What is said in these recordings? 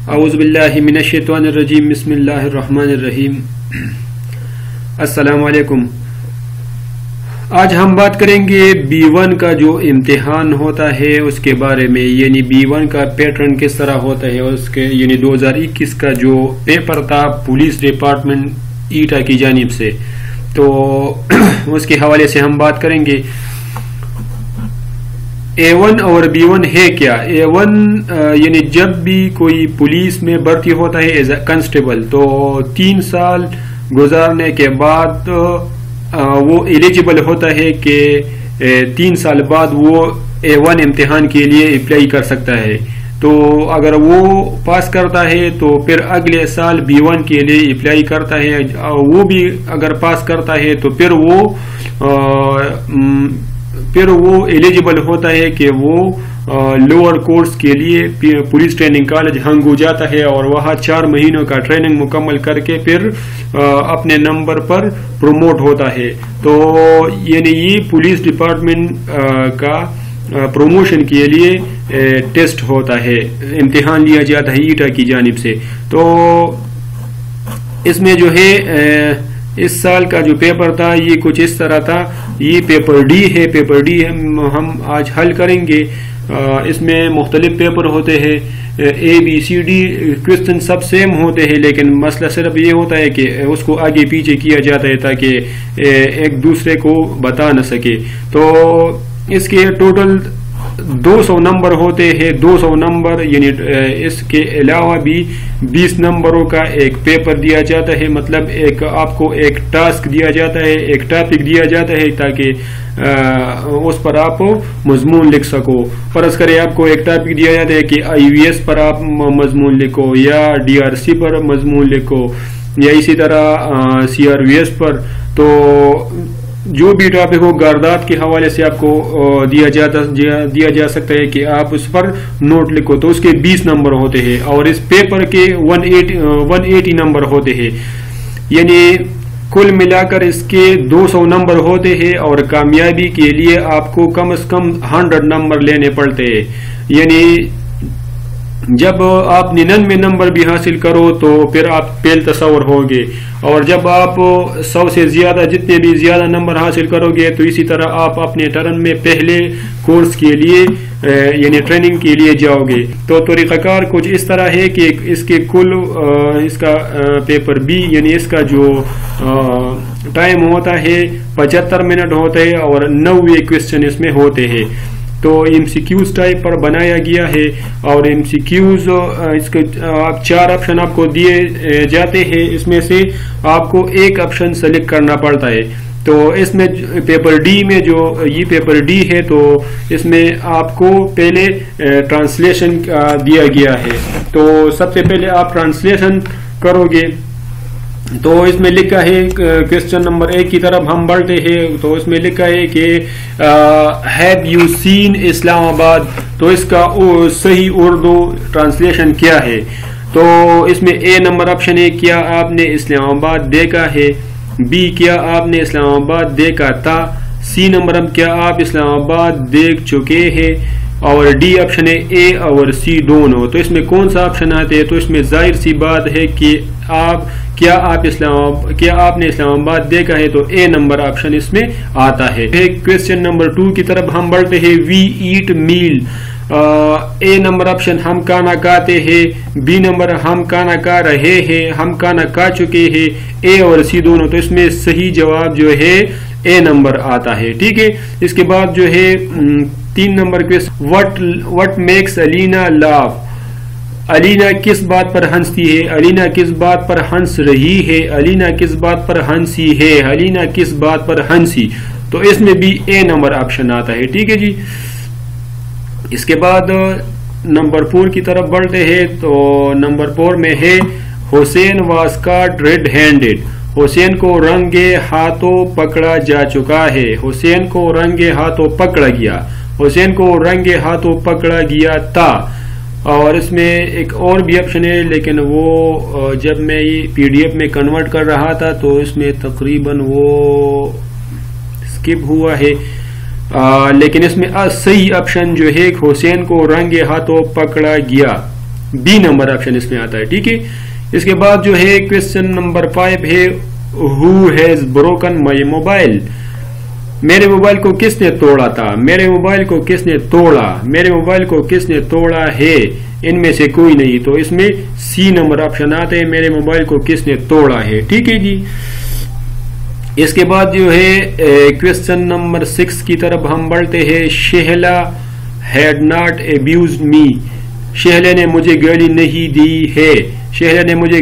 اعوذ باللہ من الشیطان الرجیم بسم اللہ الرحمن الرحیم. السلام علیکم. آج ہم بات کریں گے B1 کا جو امتحان ہوتا ہے اس کے بارے میں، یعنی B1 کا پیٹرن کس طرح ہوتا ہے، اس کے یعنی 2021 کا جو پیپر تھا پولیس ڈپارٹمنٹ ایٹا کی جانب سے، تو اس کے حوالے سے ہم بات کریں گے. A1 اور B1 ہے کیا؟ A1 یعنی جب بھی کوئی پولیس میں بھرتی ہوتا ہے ایز اے کنسٹیبل تو 3 سال گزارنے کے بعد وہ ایلیجیبل ہوتا ہے کہ 3 سال بعد وہ A1 امتحان کے لیے اپلائی کر سکتا ہے. تو اگر وہ پاس کرتا ہے تو پھر اگلے سال B1 کے لیے اپلائی کرتا ہے. وہ بھی اگر پاس کرتا ہے تو پھر وہ ایلیجیبل ہوتا ہے کہ وہ لوور کورس کے لیے پولیس ٹریننگ کالج ہنگو جاتا ہے اور وہاں 4 مہینوں کا ٹریننگ مکمل کر کے پھر اپنے نمبر پر پروموٹ ہوتا ہے. تو یعنی یہ پولیس ڈپارٹمنٹ کا پروموشن کے لیے ٹیسٹ ہوتا ہے، امتحان لیا جاتا ہے ایٹا کی جانب سے. تو اس میں جو ہے اس سال کا جو پیپر تھا یہ کچھ اس طرح تھا. یہ پیپر ڈی ہے. پیپر ڈی ہم آج حل کریں گے. اس میں مختلف پیپر ہوتے ہیں، ABCD کوسچن سب سیم ہوتے ہیں، لیکن مسئلہ صرف یہ ہوتا ہے کہ اس کو آگے پیچھے کیا جاتا ہے تاکہ ایک دوسرے کو بتا نہ سکے. تو اس کے ٹوٹل 200 نمبر ہوتے ہیں. 200 نمبر یعنی اس کے علاوہ بھی 20 نمبروں کا ایک پیپر دیا جاتا ہے. مطلب آپ کو ایک ٹاسک دیا جاتا ہے، ایک ٹاپک دیا جاتا ہے تاکہ اس پر آپ مضمون لکھ سکو. فرض کرے آپ کو ایک ٹاپک دیا جاتا ہے کہ IVS پر آپ مضمون لکھو یا DRC پر مضمون لکھو یا اسی طرح CRVS پر. تو جو بھی ٹاپک ہو واردات کے حوالے سے آپ کو دیا جا سکتا ہے کہ آپ اس پر نوٹ لکھو. تو اس کے 20 نمبر ہوتے ہیں اور اس پیپر کے 180 نمبر ہوتے ہیں. یعنی کل ملا کر اس کے 200 نمبر ہوتے ہیں اور کامیابی کے لیے آپ کو کم از کم 100 نمبر لینے پڑتے ہیں. یعنی جب آپ 99 نمبر بھی حاصل کرو تو پھر آپ پہل تصور ہوگے، اور جب آپ 100 سے زیادہ جتنے بھی زیادہ نمبر حاصل کرو گے تو اسی طرح آپ اپنے ٹرن میں پہلے کورس کے لیے یعنی ٹریننگ کے لیے جاؤ گے. تو طریقہ کار کچھ اس طرح ہے کہ اس کے کل اس کا پیپر بی یعنی اس کا جو ٹائم ہوتا ہے 75 منٹ ہوتا ہے اور 90 کوسچن اس میں ہوتے ہیں. تو MCQs ٹائپ پر بنایا گیا ہے اور MCQs اس کے 4 آپشن آپ کو دیے جاتے ہیں. اس میں سے آپ کو ایک آپشن سلیکٹ کرنا پڑتا ہے. تو اس میں پیپر ڈی میں جو یہ پیپر ڈی ہے تو اس میں آپ کو پہلے ٹرانسلیشن دیا گیا ہے. تو سب سے پہلے آپ ٹرانسلیشن کرو گے. تو اس میں لکھا ہے کوسچن نمبر 1 کی طرف ہم بڑھتے ہیں. تو اس میں لکھا ہے کہ ہیو یو سین اسلام آباد. تو اس کا صحیح اردو ٹرانسلیشن کیا ہے؟ تو اس میں A نمبر آپشن ہے کیا آپ نے اسلام آباد دیکھا ہے، B کیا آپ نے اسلام آباد دیکھا تھا، C نمبر کیا آپ اسلام آباد دیکھ چکے ہیں، اور D آپشن ہے A اور C دونوں. تو اس میں کون سا آپشن آتے ہیں؟ تو اس میں ظاہر سی بات ہے کہ کیا آپ نے اسلام آباد دیکھا ہے، تو A نمبر آپشن اس میں آتا ہے. کوسچن نمبر 2 کی طرف ہم بڑھتے ہیں. We eat meal. A number option ہم کھانا کھاتے ہیں، B نمبر ہم کھانا کھا رہے ہیں، ہم کھانا کھا چکے ہیں، A اور C دونوں. تو اس میں صحیح جواب جو ہے A نمبر آتا ہے. ٹھیک ہے. اس کے بعد جو ہے 3 number what makes Elena laugh. Elena کس بات پر ہنستی ہے، الینا کس بات پر ہنس رہی ہے، الینا کس بات پر ہنسی ہے، الینا کس بات پر ہنسی. تو اس میں بھی A نمبر آپشن آتا ہے. ٹھیک ہے جی. اس کے بعد نمبر 4 کی طرف بڑھتے ہیں. تو نمبر 4 میں ہے Hussein was caught red handed. حسین کو رنگے ہاتھوں پکڑا جا چکا ہے. حسین کو رنگے ہاتھوں پکڑا گیا، حسین کو رنگے ہاتھوں پکڑا گیا تھا. اور اس میں ایک اور بھی آپشن ہے لیکن وہ جب میں یہ PDF میں کنورٹ کر رہا تھا تو اس میں تقریباً وہ سکپ ہوا ہے. لیکن اس میں صحیح آپشن جو ہے حسین کو رنگے ہاتھوں پکڑا گیا. بی نمبر آپشن اس میں آتا ہے. ٹھیک ہے. اس کے بعد جو ہے کوشچن نمبر 5 ہے who has broken my mobile. میرے موبائل کو کس نے توڑا تھا؟ میرے موبائل کو کس نے توڑا؟ میرے موبائل کو کس نے توڑا ہے؟ ان میں سے کوئی نہیں. تو اس میں سی نمبر آپشن آتے ہیں میرے موبائل کو کس نے توڑا ہے. ٹھیک ہے جی. اس کے بعد جو ہے کوشچن نمبر 6 کی طرف ہم بڑھتے ہیں. Shehla had not abused me. Shehla نے مجھے گالی نہیں دی ہے. شہلا مجھے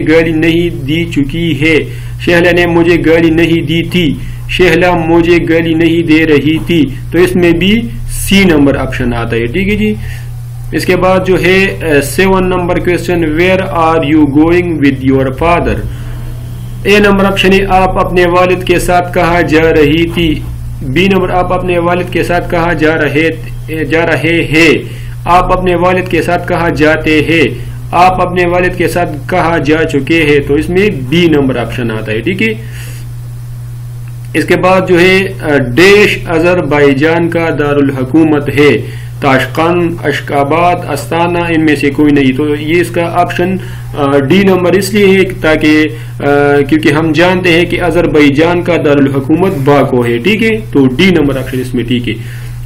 گالی نہیں دی چکی ہے. شہلا نے مجھے گالی نہیں دی تھی. شہلا مجھے گالی نہیں دے رہی تھی. تو اس میں بھی سی نمبر آپشن آتا ہے. ٹھیک ہے جی. اس کے بعد جو ہے 7 number question where are you going with your father. A number option ہے آپ اپنے والد کے ساتھ کہاں جا رہی تھی. بی نمبر آپ اپنے والد کے ساتھ کہاں جا رہے ہیں. آپ اپنے والد کے ساتھ کہاں جاتے ہیں. آپ اپنے والد کے ساتھ کہاں جا چکے ہیں. تو اس میں بی نمبر آپشن آتا ہے. ٹھیک ہے. اس کے بعد جو ہے ڈیش آذربائیجان کا دارالحکومت ہے. تاشقند، اشخاباد، استانا ان میں سے کوئی نہیں. تو یہ اس کا آپشن ڈی نمبر اس لیے ہے تاکہ کیونکہ ہم جانتے ہیں کہ آذربائیجان کا دارالحکومت باکو ہے. ٹھیک ہے. تو ڈی نمبر آپشن اس میں ٹھیک ہے.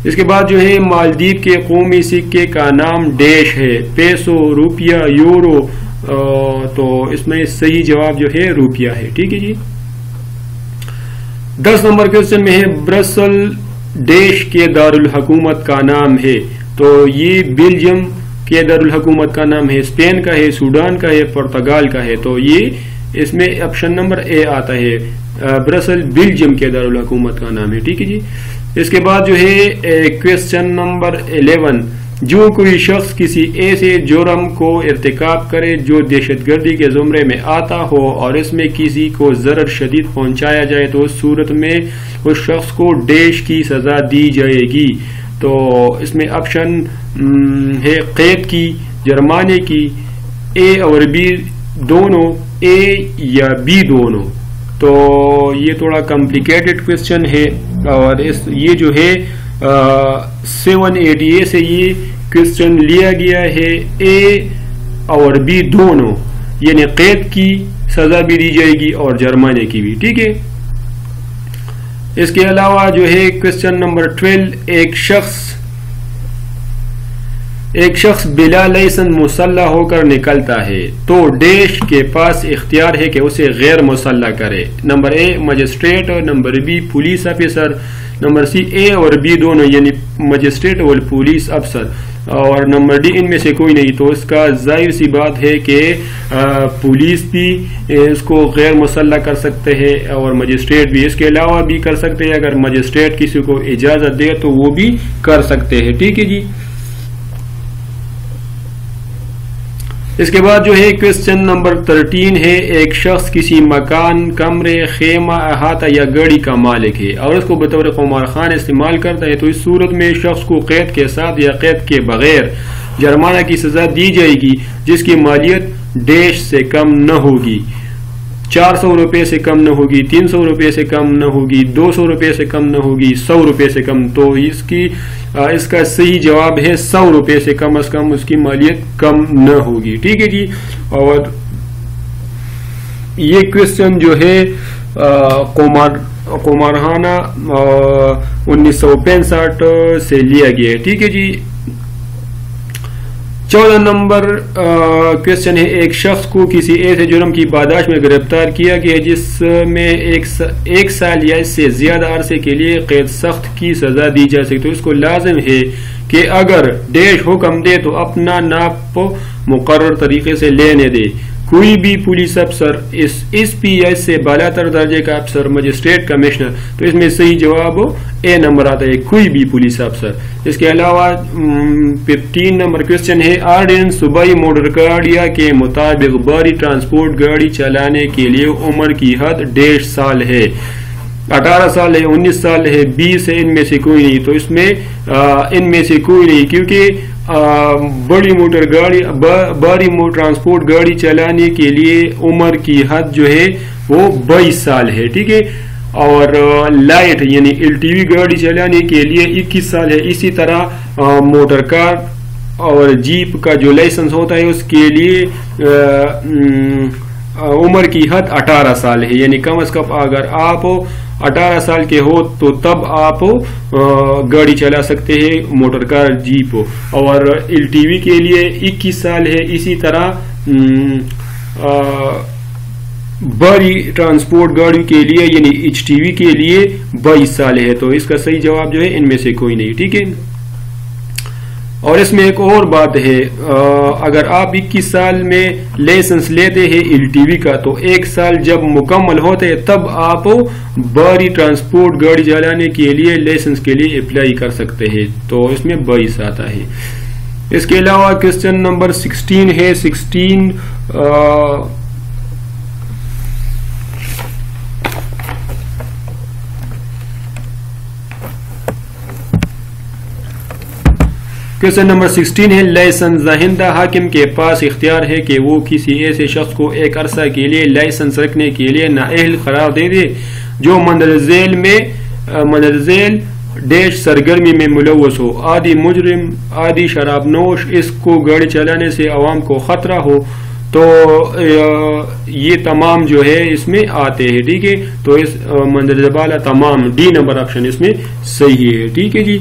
اس کے بعد جو ہے مالدیپ کے قومی سکے کا نام ڈیش ہے. پیسو، روپیہ، یورو. تو اس میں صحیح جواب جو ہے روپیہ ہے. ٹھیک ہے جی. 10 نمبر کوشچن میں ہے برسل ڈیش کے دارالحکومت کا نام ہے. تو یہ بیلجیم کے دارالحکومت کا نام ہے. اسپین کا ہے، سوڈان کا ہے، پرتگال کا ہے. تو یہ اس میں آپشن نمبر اے آتا ہے. برسل بیلجیم کے دارالحکومت کا نام ہے. ٹھیک ہے جی. اس کے بعد جو ہے کوشچن نمبر 11 جو کوئی شخص کسی ایسے جرم کو ارتکاب کرے جو دہشت گردی کے زمرے میں آتا ہو اور اس میں کسی کو ضرر شدید پہنچایا جائے تو اس صورت میں اس شخص کو ڈیش کی سزا دی جائے گی. تو اس میں آپشن ہے قید کی، جرمانے کی، اے اور بی دونوں، اے یا بی دونوں. تو یہ تھوڑا کمپلیکیٹڈ کوشچن ہے اور یہ جو ہے 780 سے یہ کوشچن لیا گیا ہے. اے اور بی دونوں، یعنی قید کی سزا بھی دی جائے گی اور جرمانے کی بھی. ٹھیک ہے. اس کے علاوہ جو ہے کوشچن نمبر 12 ایک شخص بلا لائسنس مسلح ہو کر نکلتا ہے تو ڈیش کے پاس اختیار ہے کہ اسے غیر مسلح کرے. Number A magistrate, number B police officer, number C A اور بی دونوں یعنی مجسٹریٹ اور پولیس افسر، اور نمبر ڈی ان میں سے کوئی نہیں. تو اس کا ظاہر سی بات ہے کہ پولیس بھی اس کو غیر مسلح کر سکتے ہیں اور مجسٹریٹ بھی. اس کے علاوہ بھی کر سکتے ہیں، اگر مجسٹریٹ کسی کو اجازت دے تو وہ بھی کر سکتے ہیں. ٹھیک ہے جی. اس کے بعد جو ہے کوشچن نمبر 13 ہے ایک شخص کسی مکان، کمرے، خیمہ، احاطہ یا گاڑی کا مالک ہے اور اس کو بطور قمار خانہ استعمال کرتا ہے تو اس صورت میں شخص کو قید کے ساتھ یا قید کے بغیر جرمانہ کی سزا دی جائے گی جس کی مالیت ڈیش سے کم نہ ہوگی. 400 روپے سے کم نہ ہوگی، 300 روپے سے کم نہ ہوگی، 200 روپے سے کم نہ ہوگی، 100 روپے سے کم. تو اس کا صحیح جواب ہے 100 روپے سے کم از کم اس کی مالیت کم نہ ہوگی. ٹھیک ہے جی. اور یہ کوشچن جو ہے قمارخانہ 1965 سے لیا گیا ہے. ٹھیک ہے جی. 14 نمبر کوشچن ہے ایک شخص کو کسی ایسے جرم کی پاداش میں گرفتار کیا گیا جس میں ایک سال یا اس سے زیادہ عرصے کے لیے قید سخت کی سزا دی جا سکتی. تو اس کو لازم ہے کہ اگر ڈیش حکم دے تو اپنا ناپ مقرر طریقے سے لینے دے. کوئی بھی پولیس افسر، اس پی یا اس سے بالا تر درجے کا افسر، مجسٹریٹ، کمشنر. تو اس میں صحیح جواب اے نمبر آتا ہے، کوئی بھی پولیس افسر. اس کے علاوہ 15 نمبر کوشچن ہے آرڈیننس صوبائی موٹر گاڑیاں کے مطابق بھاری ٹرانسپورٹ گاڑی چلانے کے لیے عمر کی حد 1.5 سال ہے. 18 سال ہے، 19 سال ہے، 20 ہے، ان میں سے کوئی نہیں. تو اس میں ان میں سے کوئی نہیں کیونکہ بڑی موٹر گاڑی، بھاری ٹرانسپورٹ گاڑی چلانے کے لیے عمر کی حد جو ہے وہ 22 سال ہے. ٹھیک ہے. اور لائٹ یعنی LTV گاڑی چلانے کے لیے 21 سال ہے. اسی طرح موٹر کار اور جیپ کا جو لائسنس ہوتا ہے اس کے لیے عمر کی حد 18 سال ہے، یعنی کم از کم اگر آپ 18 سال کے ہو تو تب آپ گاڑی چلا سکتے ہیں، موٹر کار جیپ. اور ایل ٹی وی کے لیے 21 سال ہے. اسی طرح بھاری ٹرانسپورٹ گاڑی کے لیے یعنی ایچ ٹی وی کے لیے 22 سال ہے. تو اس کا صحیح جواب جو ہے ان میں سے کوئی نہیں. ٹھیک ہے. اور اس میں ایک اور بات ہے، اگر آپ 21 سال میں لائسنس لیتے ہیں ایل ٹی وی کا تو 1 سال جب مکمل ہوتے ہیں تب آپ بھاری ٹرانسپورٹ گاڑی چلانے کے لیے لائسنس کے لیے اپلائی کر سکتے ہیں. تو اس میں 22 آتا ہے. اس کے علاوہ کوسچن نمبر 16 ہے. 16 کوسچن نمبر 16 ہے، لائسنس دہندہ حاکم کے پاس اختیار ہے کہ وہ کسی ایسے شخص کو ایک عرصہ کے لیے لائسنس رکھنے کے لیے نااہل قرار دے دے جو مندرجہ ذیل ڈیش سرگرمی میں ملوث ہو، عادی مجرم، عادی شراب نوش، اس کو گاڑی چلانے سے عوام کو خطرہ ہو. تو یہ تمام جو ہے اس میں آتے ہیں. ٹھیک ہے. تو اس مندرجہ بالا تمام ڈی نمبر آپشن اس میں صحیح ہے. ٹھیک ہے جی.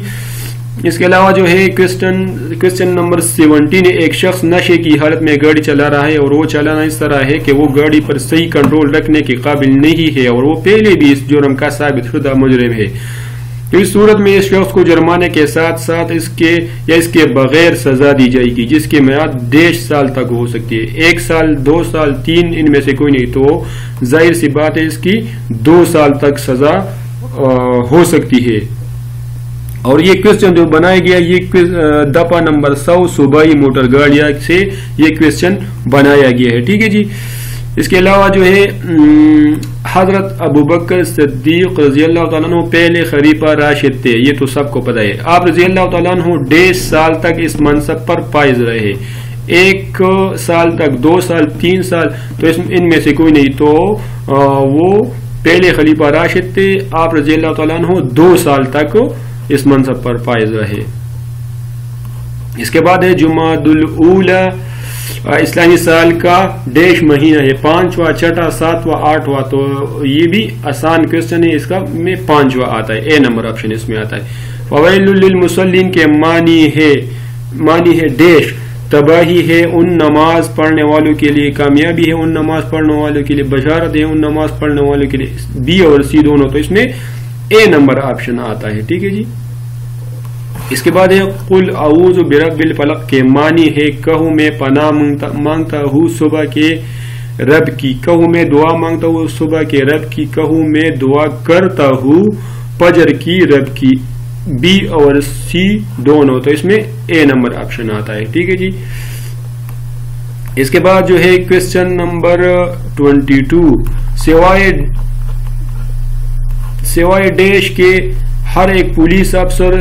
اس کے علاوہ جو ہے کوسچن نمبر 17 ایک شخص نشے کی حالت میں گاڑی چلا رہا ہے اور وہ چلانا اس طرح ہے کہ وہ گاڑی پر صحیح کنٹرول رکھنے کے قابل نہیں ہے اور وہ پہلے بھی اس جرم کا ثابت شدہ مجرم ہے. اس صورت میں اس شخص کو جرمانے کے ساتھ ساتھ اس کے بغیر سزا دی جائے گی جس کی میعاد 1.5 سال تک ہو سکتی ہے. 1 سال، 2 سال، 3 ان میں سے کوئی نہیں. تو ظاہر سی بات ہے اس کی 2 سال تک سزا ہو سکتی ہے. اور یہ کوسچن جو بنایا گیا یہ دفعہ نمبر 100 صوبائی موٹر گاڑیاں سے یہ کوسچن بنایا گیا ہے. ٹھیک ہے جی. اس کے علاوہ جو ہے حضرت ابوبکر صدیق رضی اللہ تعالیٰ عنہ پہلے خلیفہ راشد تھے، یہ تو سب کو پتہ ہے. آپ رضی اللہ تعالیٰ عنہ 1.5 سال تک اس منصب پر فائز رہے. 1 سال تک، 2 سال، 3 سال، تو ان میں سے کوئی نہیں. تو وہ پہلے خلیفہ راشد تھے. آپ رضی اللہ تعالیٰ عنہ 2 سال تک اس منصب پر فائز رہے. اس کے بعد ہے جمادی الاولی اسلامی سال کا ڈیش مہینہ ہے، 5واں، 6واں، 7واں، 8واں. تو یہ بھی آسان کوسچن ہے. اس کا میں 5واں آتا ہے. اے نمبر آپشن اس میں آتا ہے. فویل للمصلین کے معنی ہے ڈیش، تباہی ہے ان نماز پڑھنے والوں کے لیے، کامیابی ہے ان نماز پڑھنے والوں کے لیے، بشارت ہے ان نماز پڑھنے والوں کے لیے. بی اور سی دونوں. تو اس میں اے نمبر آپشن آتا ہے. ٹھیک ہے جی. اس کے بعد ہے قل اعوذ برب الفلق کے معنی ہے کہوں میں پناہ مانگتا ہوں صبح کے رب کی، کہوں میں دعا مانگتا ہوں صبح کے رب کی، کہوں میں دعا کرتا ہوں فجر کی رب کی. بی اور سی دونوں. تو اس میں اے نمبر آپشن آتا ہے. ٹھیک ہے جی. اس کے بعد جو ہے کوسچن نمبر 22 سوائے ڈیش کے ہر ایک پولیس افسر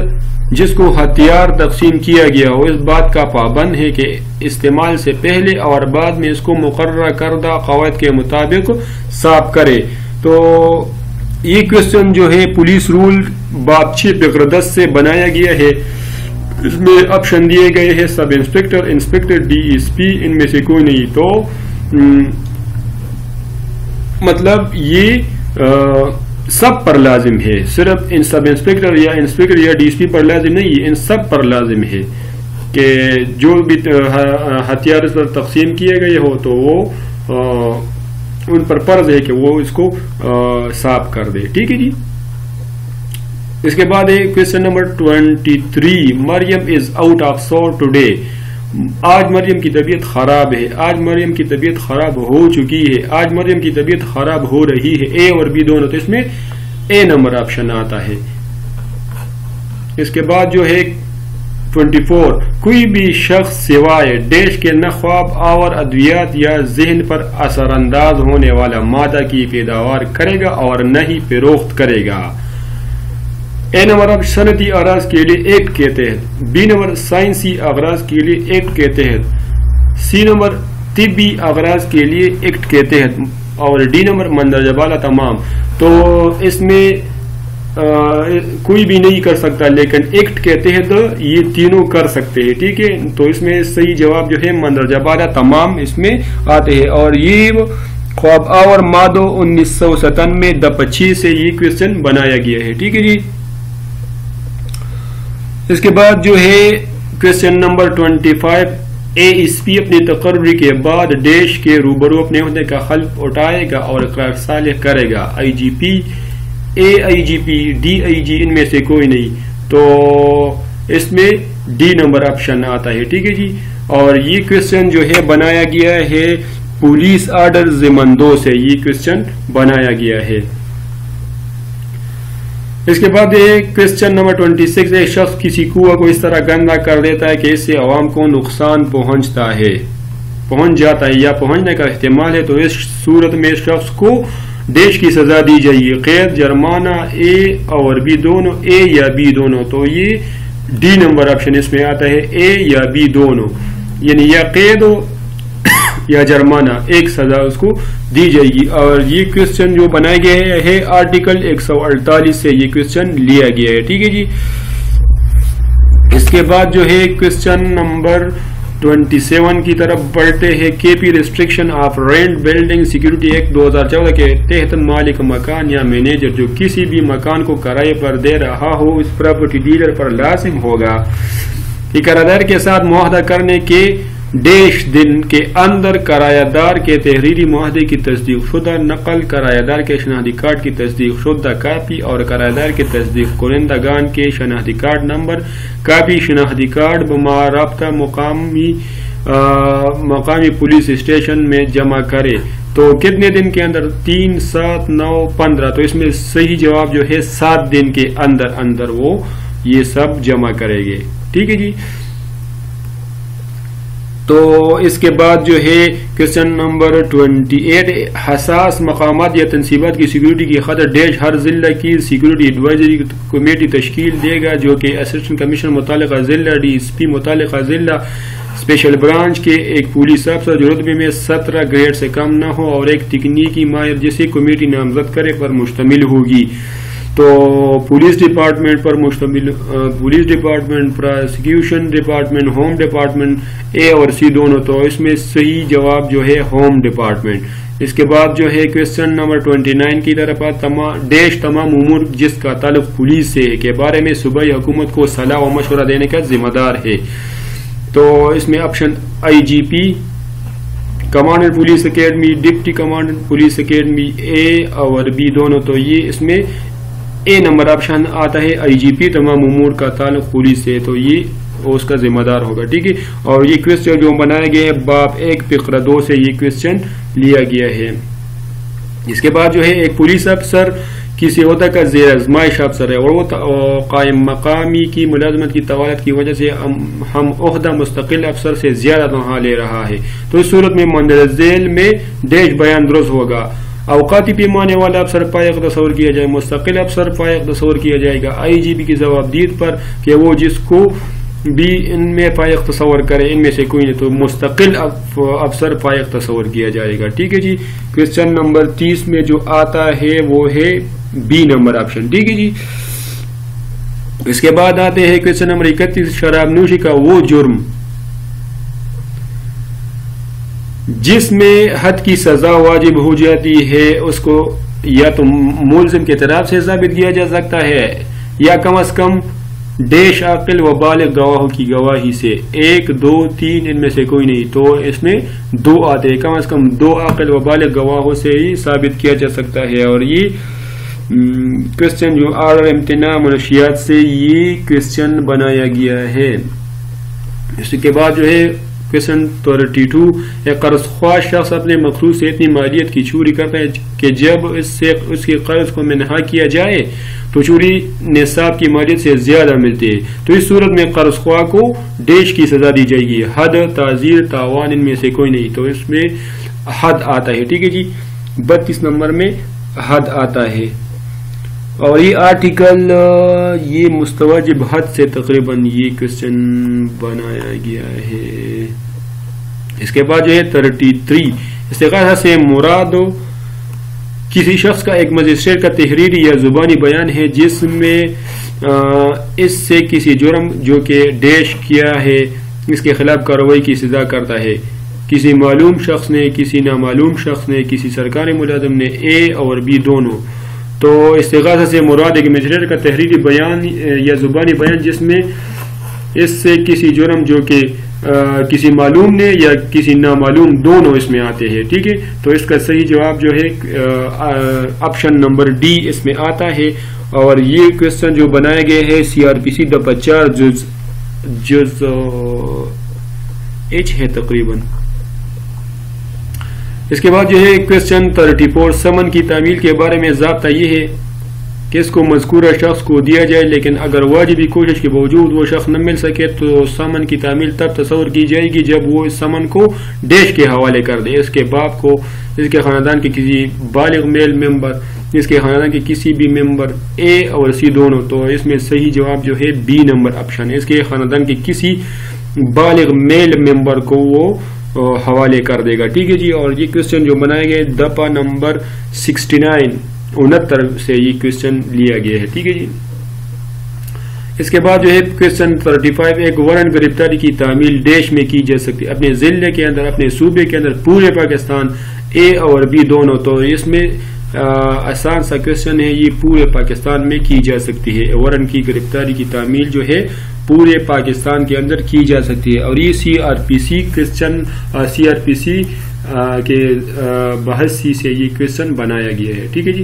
جس کو ہتھیار تقسیم کیا گیا ہو اس بات کا پابند ہے کہ استعمال سے پہلے اور بعد میں اس کو مقررہ کردہ قواعد کے مطابق صاف کرے. تو یہ کوسچن جو ہے پولیس رول باب 6 سے بنایا گیا ہے. اس میں آپشن دیے گئے ہیں sub inspector, inspector, D S P, ان میں سے کوئی نہیں. تو مطلب یہ سب پر لازم ہے، صرف ان سب انسپکٹر یا ڈی ایس پی پر لازم نہیں، ان سب پر لازم ہے کہ جو بھی ہتھیار اس پر تقسیم کیے گئے ہو تو وہ ان پر فرض ہے کہ وہ اس کو صاف کر دے. ٹھیک ہے جی. اس کے بعد ہے question number 23 Maryam is out of sort today. آج مریم کی طبیعت خراب ہے، آج مریم کی طبیعت خراب ہو چکی ہے، آج مریم کی طبیعت خراب ہو رہی ہے. اے اور بی دونوں. تو اس میں اے نمبر آپشن آتا ہے. اس کے بعد جو ہے 24 کوئی بھی شخص سوائے ڈیش کے نہ خواب آور ادویات یا ذہن پر اثر انداز ہونے والا مادہ کی پیداوار کرے گا اور نہ ہی فروخت کرے گا. اے نمبر اب صنعتی اغراض کے لیے ایکٹ کے تحت، بی نمبر سائنسی اغراض کے لیے ایکٹ کے تحت، سی نمبر طبی اغراض کے لیے ایکٹ کے تحت، اور ڈی نمبر مندرجہ بالا تمام. تو اس میں کوئی بھی نہیں کر سکتا، لیکن ایکٹ کے تحت یہ تینوں کر سکتے ہیں، ٹھیک ہے. تو اس میں صحیح جواب جو ہے مندرجہ بالا تمام اس میں آتے ہیں. اور یہ خواب آور مادو 1997 د25 سے یہ کویسچن بنایا گیا ہے، ٹھیک ہے جی. اس کے بعد جو ہے question number 25، A S P اپنی تقرری کے بعد ڈیش کے روبرو اپنے عہدے کا حلف اٹھائے گا اور اقرار صالح کرے گا. آئی G P, a I G P, D I جی، ان میں سے کوئی نہیں. تو اس میں ڈی نمبر آپشن آتا ہے، ٹھیک ہے جی. اور یہ کویسچن جو ہے بنایا گیا ہے پولیس آرڈر ضمن 2 سے، یہ کویسچن بنایا گیا ہے. اس کے بعد کویسچن نمبر 26، ایک شخص کسی کنواں کو اس طرح گندا کر دیتا ہے کہ اس سے عوام کو نقصان پہنچ جاتا ہے یا پہنچنے کا احتمال ہے، تو اس صورت میں اس شخص کو ڈیش کی سزا دی جائے گی، قید، جرمانہ، اے اور بی دونوں، اے یا بی دونوں. تو یہ ڈی نمبر آپشن اس میں آتا ہے، اے یا بی دونوں، یعنی یا قید ہو یا جرمانہ، ایک سزا اس کو دی جائے گی. اور یہ کویسچن جو بنایا گیا ہے آرٹیکل 148 سے یہ کویسچن لیا گیا ہے، ٹھیک ہے جی. اس کے بعد جو ہے کویسچن نمبر 27 کی طرف بڑھتے ہیں. K P restriction of rent building security act 2014 کے تحت مالک مکان یا مینیجر جو کسی بھی مکان کو کرائے پر دے رہا ہو اس پراپرٹی ڈیلر پر لازم ہوگا کہ کرایہ دار کے ساتھ معاہدہ کرنے کے ڈیش دن کے اندر کرایہ دار کے تحریری معاہدے کی تصدیق شدہ نقل، کرایہ دار کے شناختی کارڈ کی تصدیق شدہ کاپی اور کرایہ دار کے تصدیق کنندگان کے شناختی کارڈ نمبر کاپی شناختی کارڈ بمرابطہ مقامی پولیس اسٹیشن میں جمع کرے. تو کتنے دن کے اندر؟ 3، 7، 9، 15. تو اس میں صحیح جواب جو ہے 7 دن کے اندر وہ یہ سب جمع کرے گے، ٹھیک ہے جی. تو اس کے بعد جو ہے کویسچن نمبر 28، حساس مقامات یا تنصیبات کی سیکورٹی کی خاطر ڈیش ہر ضلع کی سیکورٹی ایڈوائزری کمیٹی تشکیل دے گا جو کہ اسسٹنٹ کمشنر متعلقہ ضلع، ڈی ایس پی متعلقہ ضلع، اسپیشل برانچ کے ایک پولیس افسر جو رتبے میں 17 گریڈ سے کم نہ ہو اور ایک تکنیکی ماہر جسے کمیٹی نامزد کرے پر مشتمل ہوگی. تو پولیس ڈپارٹمنٹ پر مشتمل، police department, prosecution department, home department, A اور سی دونوں. تو اس میں صحیح جواب جو ہے ہوم ڈپارٹمنٹ. اس کے بعد جو ہے کویسچن نمبر 29 کی طرف ڈیش تمام امور جس کا تعلق پولیس سے کے بارے میں صوبائی حکومت کو صلاح و مشورہ دینے کا ذمہ دار ہے. تو اس میں option I G P, commandant police academy, deputy commandant police academy, A اور بی دونوں. تو یہ اس میں اے نمبر آپشن آتا ہے، آئی جی پی تمام امور کا تعلق پولیس سے، تو یہ اس کا ذمہ دار ہوگا، ٹھیک ہے. اور یہ کویسچن جو بنایا گیا ہے باب 1 فقرہ 2 سے یہ کویسچن لیا گیا ہے. اس کے بعد جو ہے ایک پولیس افسر کسی عہدہ کا زیر آزمائش افسر ہے اور وہ قائم مقامی کی ملازمت کی طوالت کی وجہ سے ہم عہدہ مستقل افسر سے زیادہ تنخواہ لے رہا ہے. تو اس صورت میں مندرجہ ذیل میں ڈیش بیان درست ہوگا. اوقاتی پیمانے والا افسر پائق تصور کیا جائے، مستقل افسر پائق تصور کیا جائے گا. آئی جی پی کی جوابدید پر کہ وہ جس کو بھی ان میں پائق تصور کرے، ان میں سے کوئی نہیں، تو مستقل افسر پائق تصور کیا جائے گا، ٹھیک ہے جی. کویسچن نمبر 30 میں جو آتا ہے وہ ہے بی نمبر آپشن، ٹھیک ہے جی. اس کے بعد آتے ہیں کویسچن نمبر 31، شراب نوشی کا وہ جرم جس میں حد کی سزا واجب ہو جاتی ہے اس کو یا تو ملزم کے طرف سے ثابت کیا جا سکتا ہے یا کم از کم ڈیش عاقل و بالغ گواہوں کی گواہی سے. 1، 2، 3 ان میں سے کوئی نہیں. تو اس میں 2 آتے ہیں، کم از کم 2 عاقل و بالغ گواہوں سے ہی ثابت کیا جا سکتا ہے. اور یہ کویسچن جو آرڈر امتناع منشیات سے یہ کویسچن بنایا گیا ہے. اس کے بعد جو ہے کویسچن 32، ایک قرض خواہ شخص اپنے مقروض سے اتنی مالیت کی چوری کرتا ہے کہ جب اس کے قرض کو منہا کیا جائے تو چوری نصاب کی مالیت سے زیادہ ملتی ہے. تو اس صورت میں قرض خواہ کو ڈیش کی سزا دی جائے گی، حد، تعزیر، تاوان ان میں سے کوئی نہیں. تو اس میں حد آتا ہے، ٹھیک ہے جی. 32 نمبر میں حد آتا ہے. اور یہ آرٹیکل یہ مستوجب حد سے تقریباً یہ کویسچن بنایا گیا ہے. اس کے بعد جو ہے 33، استغاثہ سے مراد کسی شخص کا ایک مجسٹریٹ کا تحریری یا زبانی بیان ہے جس میں اس سے کسی جرم جو کہ ڈیش کیا ہے اس کے خلاف کارروائی کی سزا کرتا ہے. کسی معلوم شخص نے، کسی نامعلوم شخص نے، کسی سرکاری ملازم نے، اے اور بی دونوں. تو استغاثہ سے مراد ایک مجسٹریٹ کا تحریری بیان یا زبانی بیان جس میں اس سے کسی جرم جو کہ کسی معلوم نے یا کسی نامعلوم دونوں اس میں آتے ہیں. ٹھیک ہے، تو اس کا صحیح جواب جو ہے آپشن نمبر ڈی اس میں آتا ہے. اور یہ کوشچن جو بنائے گئے ہیں CRPC دفعہ 4 جز ایچ ہے تقریباً. اس کے بعد جو ہے کوشچن 34 سمن کی تعمیل کے بارے میں ضابطہ یہ ہے کہ اس کو مذکورہ شخص کو دیا جائے، لیکن اگر واجبی کوشش کے باوجود وہ شخص نہ مل سکے تو سمن کی تعمیل تب تصور کی جائے گی جب وہ اس سمن کو ڈیش کے حوالے کر دے. اس کے باپ کو، اس کے خاندان کے کسی بالغ میل ممبر، اس کے خاندان کے کسی بھی ممبر اے اور سی دونوں. تو اس میں صحیح جواب جو ہے بی نمبر آپشن ہے. اس کے خاندان کے کسی بالغ میل ممبر کو وہ حوالے کر دے گا. ٹھیک ہے جی. اور یہ کوشچن جو بنائے گئے دفعہ نمبر 69 سے یہ کوشچن لیا گیا ہے. ٹھیک ہے جی. اس کے بعد جو ہے کوشچن 35 ایک وارنٹ گرفتاری کی تعمیل ڈیش میں کی جا سکتی ہے، اپنے ضلع کے اندر، اپنے صوبے کے اندر، پورے پاکستان، اے اور بی دونوں. تو اس میں آسان سا کوشچن ہے، یہ پورے پاکستان میں کی جا سکتی ہے. وارنٹ کی گرفتاری کی تعمیل جو ہے پورے پاکستان کے اندر کی جا سکتی ہے. اور یہ CRPC کوشچن CRPC کے بحث سے یہ کوشچن بنایا گیا ہے. ٹھیک ہے جی.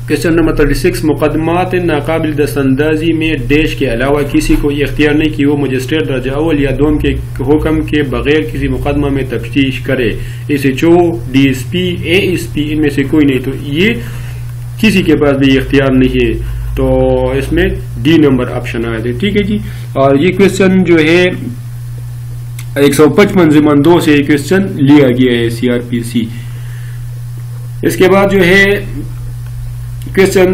کوشچن نمبر 36 مقدمات ناقابل دستاندازی میں ڈیش کے علاوہ کسی کو یہ اختیار نہیں کہ وہ مجسٹریٹ درجہ اول یا دوم کے حکم کے بغیر کسی مقدمہ میں تفتیش کرے. SHO، DSP، ASP ان میں سے کوئی نہیں. تو یہ کسی کے پاس بھی اختیار نہیں ہے. تو اس میں ڈی نمبر آپشن آئے تھے. ٹھیک ہے جی. اور یہ کوشچن جو ہے 155 ضمن 2 سے یہ کوشچن لیا گیا ہے CRPC. اس کے بعد جو ہے کوشچن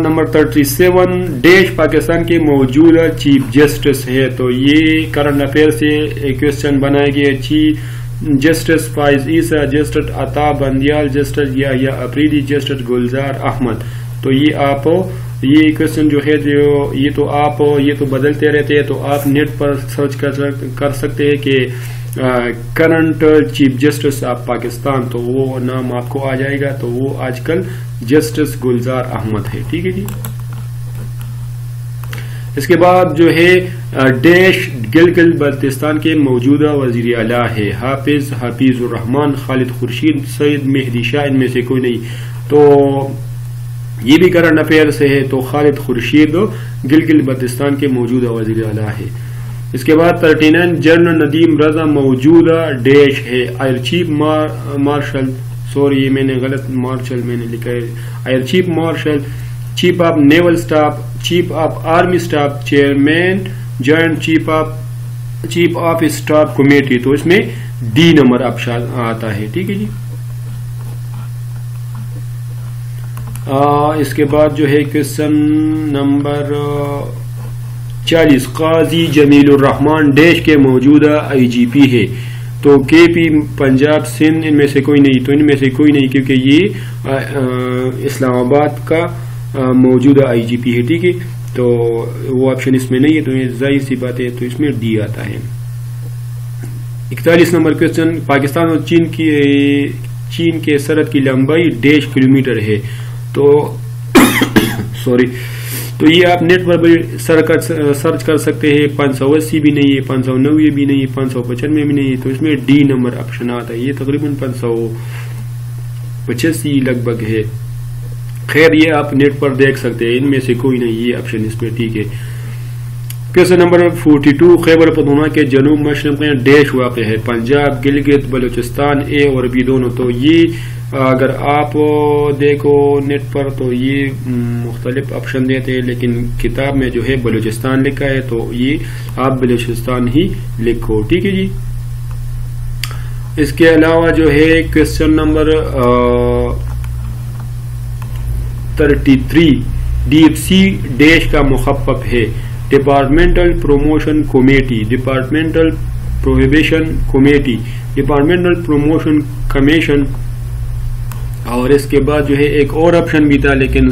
نمبر 37 ڈیش پاکستان کے موجودہ چیف جسٹس ہے. تو یہ کرنٹ افیئر سے ایک کوشچن بنایا گیا. چیف جسٹس فائز عیسیٰ، جسٹس عطا بندیال، جسٹس یحییٰ افریدی، جسٹس گلزار احمد. تو یہ کوشچن جو ہے یہ تو بدلتے رہتے ہیں. تو آپ نیٹ پر سرچ کر سکتے ہیں کہ current chief justice of Pakistan, تو وہ نام آپ کو آ جائے گا. تو وہ آج کل جسٹس گلزار احمد ہے. ٹھیک ہے جی. اس کے بعد جو ہے ڈیش گلگت بلتستان کے موجودہ وزیر اعلیٰ ہے. حفیظ الرحمان، خالد خورشید، سید مہدی شاہ ان میں سے کوئی نہیں. تو یہ بھی کرنٹ افیئر سے ہے. تو خالد خورشید گلگت بلتستان کے موجودہ وزیر اعلیٰ ہے. اس کے بعد 39 جنرل ندیم رضا موجودہ ڈیش ہے. ایئر چیف مارشل، سوری یہ میں نے غلط مارشل میں نے لکھا ہے، air chief marshal, chief of naval staff, chief of army staff, chairman joint chief of staff committee. تو اس میں ڈی نمبر آپشن آتا ہے. ٹھیک ہے جی. اس کے بعد جو ہے کوشچن نمبر 40 قاضی جمیل الرحمان ڈیش کے موجودہ IGP ہے. تو KP پنجاب سندھ ان میں سے کوئی نہیں. تو ان میں سے کوئی نہیں کیونکہ یہ اسلام آباد کا موجودہ IGP ہے. ٹھیک ہے. تو وہ آپشن اس میں نہیں ہے. تو یہ ظاہر سی بات ہے. تو اس میں ڈی آتا ہے. 41 نمبر کوشچن پاکستان اور چین کے سرحد کی لمبائی ڈیش کلومیٹر ہے. تو سوری تو یہ آپ نیٹ پر بھی سرچ کر سکتے ہیں. 580 بھی نہیں ہے، 590 بھی نہیں ہے، 595 بھی نہیں ہے. تو اس میں ڈی نمبر آپشن آتا ہے. یہ تقریباً 585 لگ بھگ ہے. خیر یہ آپ نیٹ پر دیکھ سکتے ہیں. ان میں سے کوئی نہیں، یہ آپشن اس پہ ٹھیک ہے. کوشچن نمبر 42 خیبر پختونخوا کے جنوب مشرق میں ڈیش واقع ہے. پنجاب، گلگت بلوچستان، اے اور بی دونوں. تو یہ اگر آپ دیکھو نیٹ پر تو یہ مختلف آپشن دیتے ہیں، لیکن کتاب میں جو ہے بلوچستان لکھا ہے. تو یہ آپ بلوچستان ہی لکھو. ٹھیک ہے جی. اس کے علاوہ جو ہے کوشچن نمبر 33 DFC ڈیش کا مخفف ہے. Departmental promotion committee, departmental prohibition committee, departmental promotion commission, اور اس کے بعد جو ہے ایک اور آپشن بھی تھا، لیکن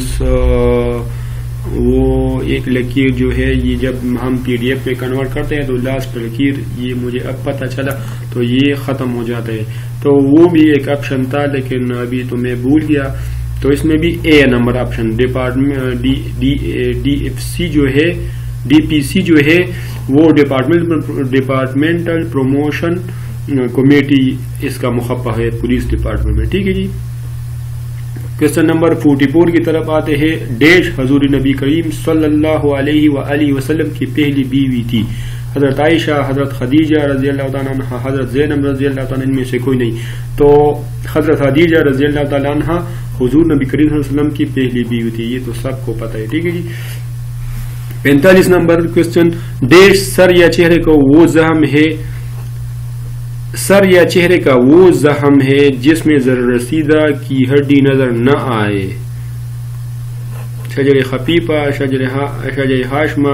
وہ ایک لکیر جو ہے یہ جب ہم PDF میں کنورٹ کرتے ہیں تو لاسٹ لکیر یہ مجھے اب پتہ چلا تو یہ ختم ہو جاتا ہے. تو وہ بھی ایک آپشن تھا لیکن ابھی تو میں بھول گیا. تو اس میں بھی اے نمبر آپشن DFC جو ہے DPC جو ہے وہ ڈپارٹمنٹل پروموشن کمیٹی اس کا مخفف ہے پولیس ڈپارٹمنٹ میں. ٹھیک ہے جی. کوسچن نمبر 44 کی طرف آتے ہیں. ڈیش حضور نبی کریم صلی اللہ علیہ وآلہ وسلم کی پہلی بیوی تھی؟ حضرت عائشہ، حضرت خدیجہ رضی اللہ تعالیٰ عنہ، حضرت زینب رضی اللہ تعالیٰ عنہ، ان میں سے کوئی نہیں. تو حضرت خدیجہ رضی اللہ تعالیٰ عنہ حضور نبی کریم صلی اللہ علیہ وسلم کی پہلی بیوی تھی، یہ تو سب کو پتہ ہے. ٹھیک ہے جی. 45 نمبر کوسچن. ڈیش سر یا چہرے کو وہ زخم ہے، سر یا چہرے کا وہ زخم ہے جس میں ذرہ رسیدہ کی ہڈی نظر نہ آئے؟ شجر خفیفہ، شجر ہاشمہ،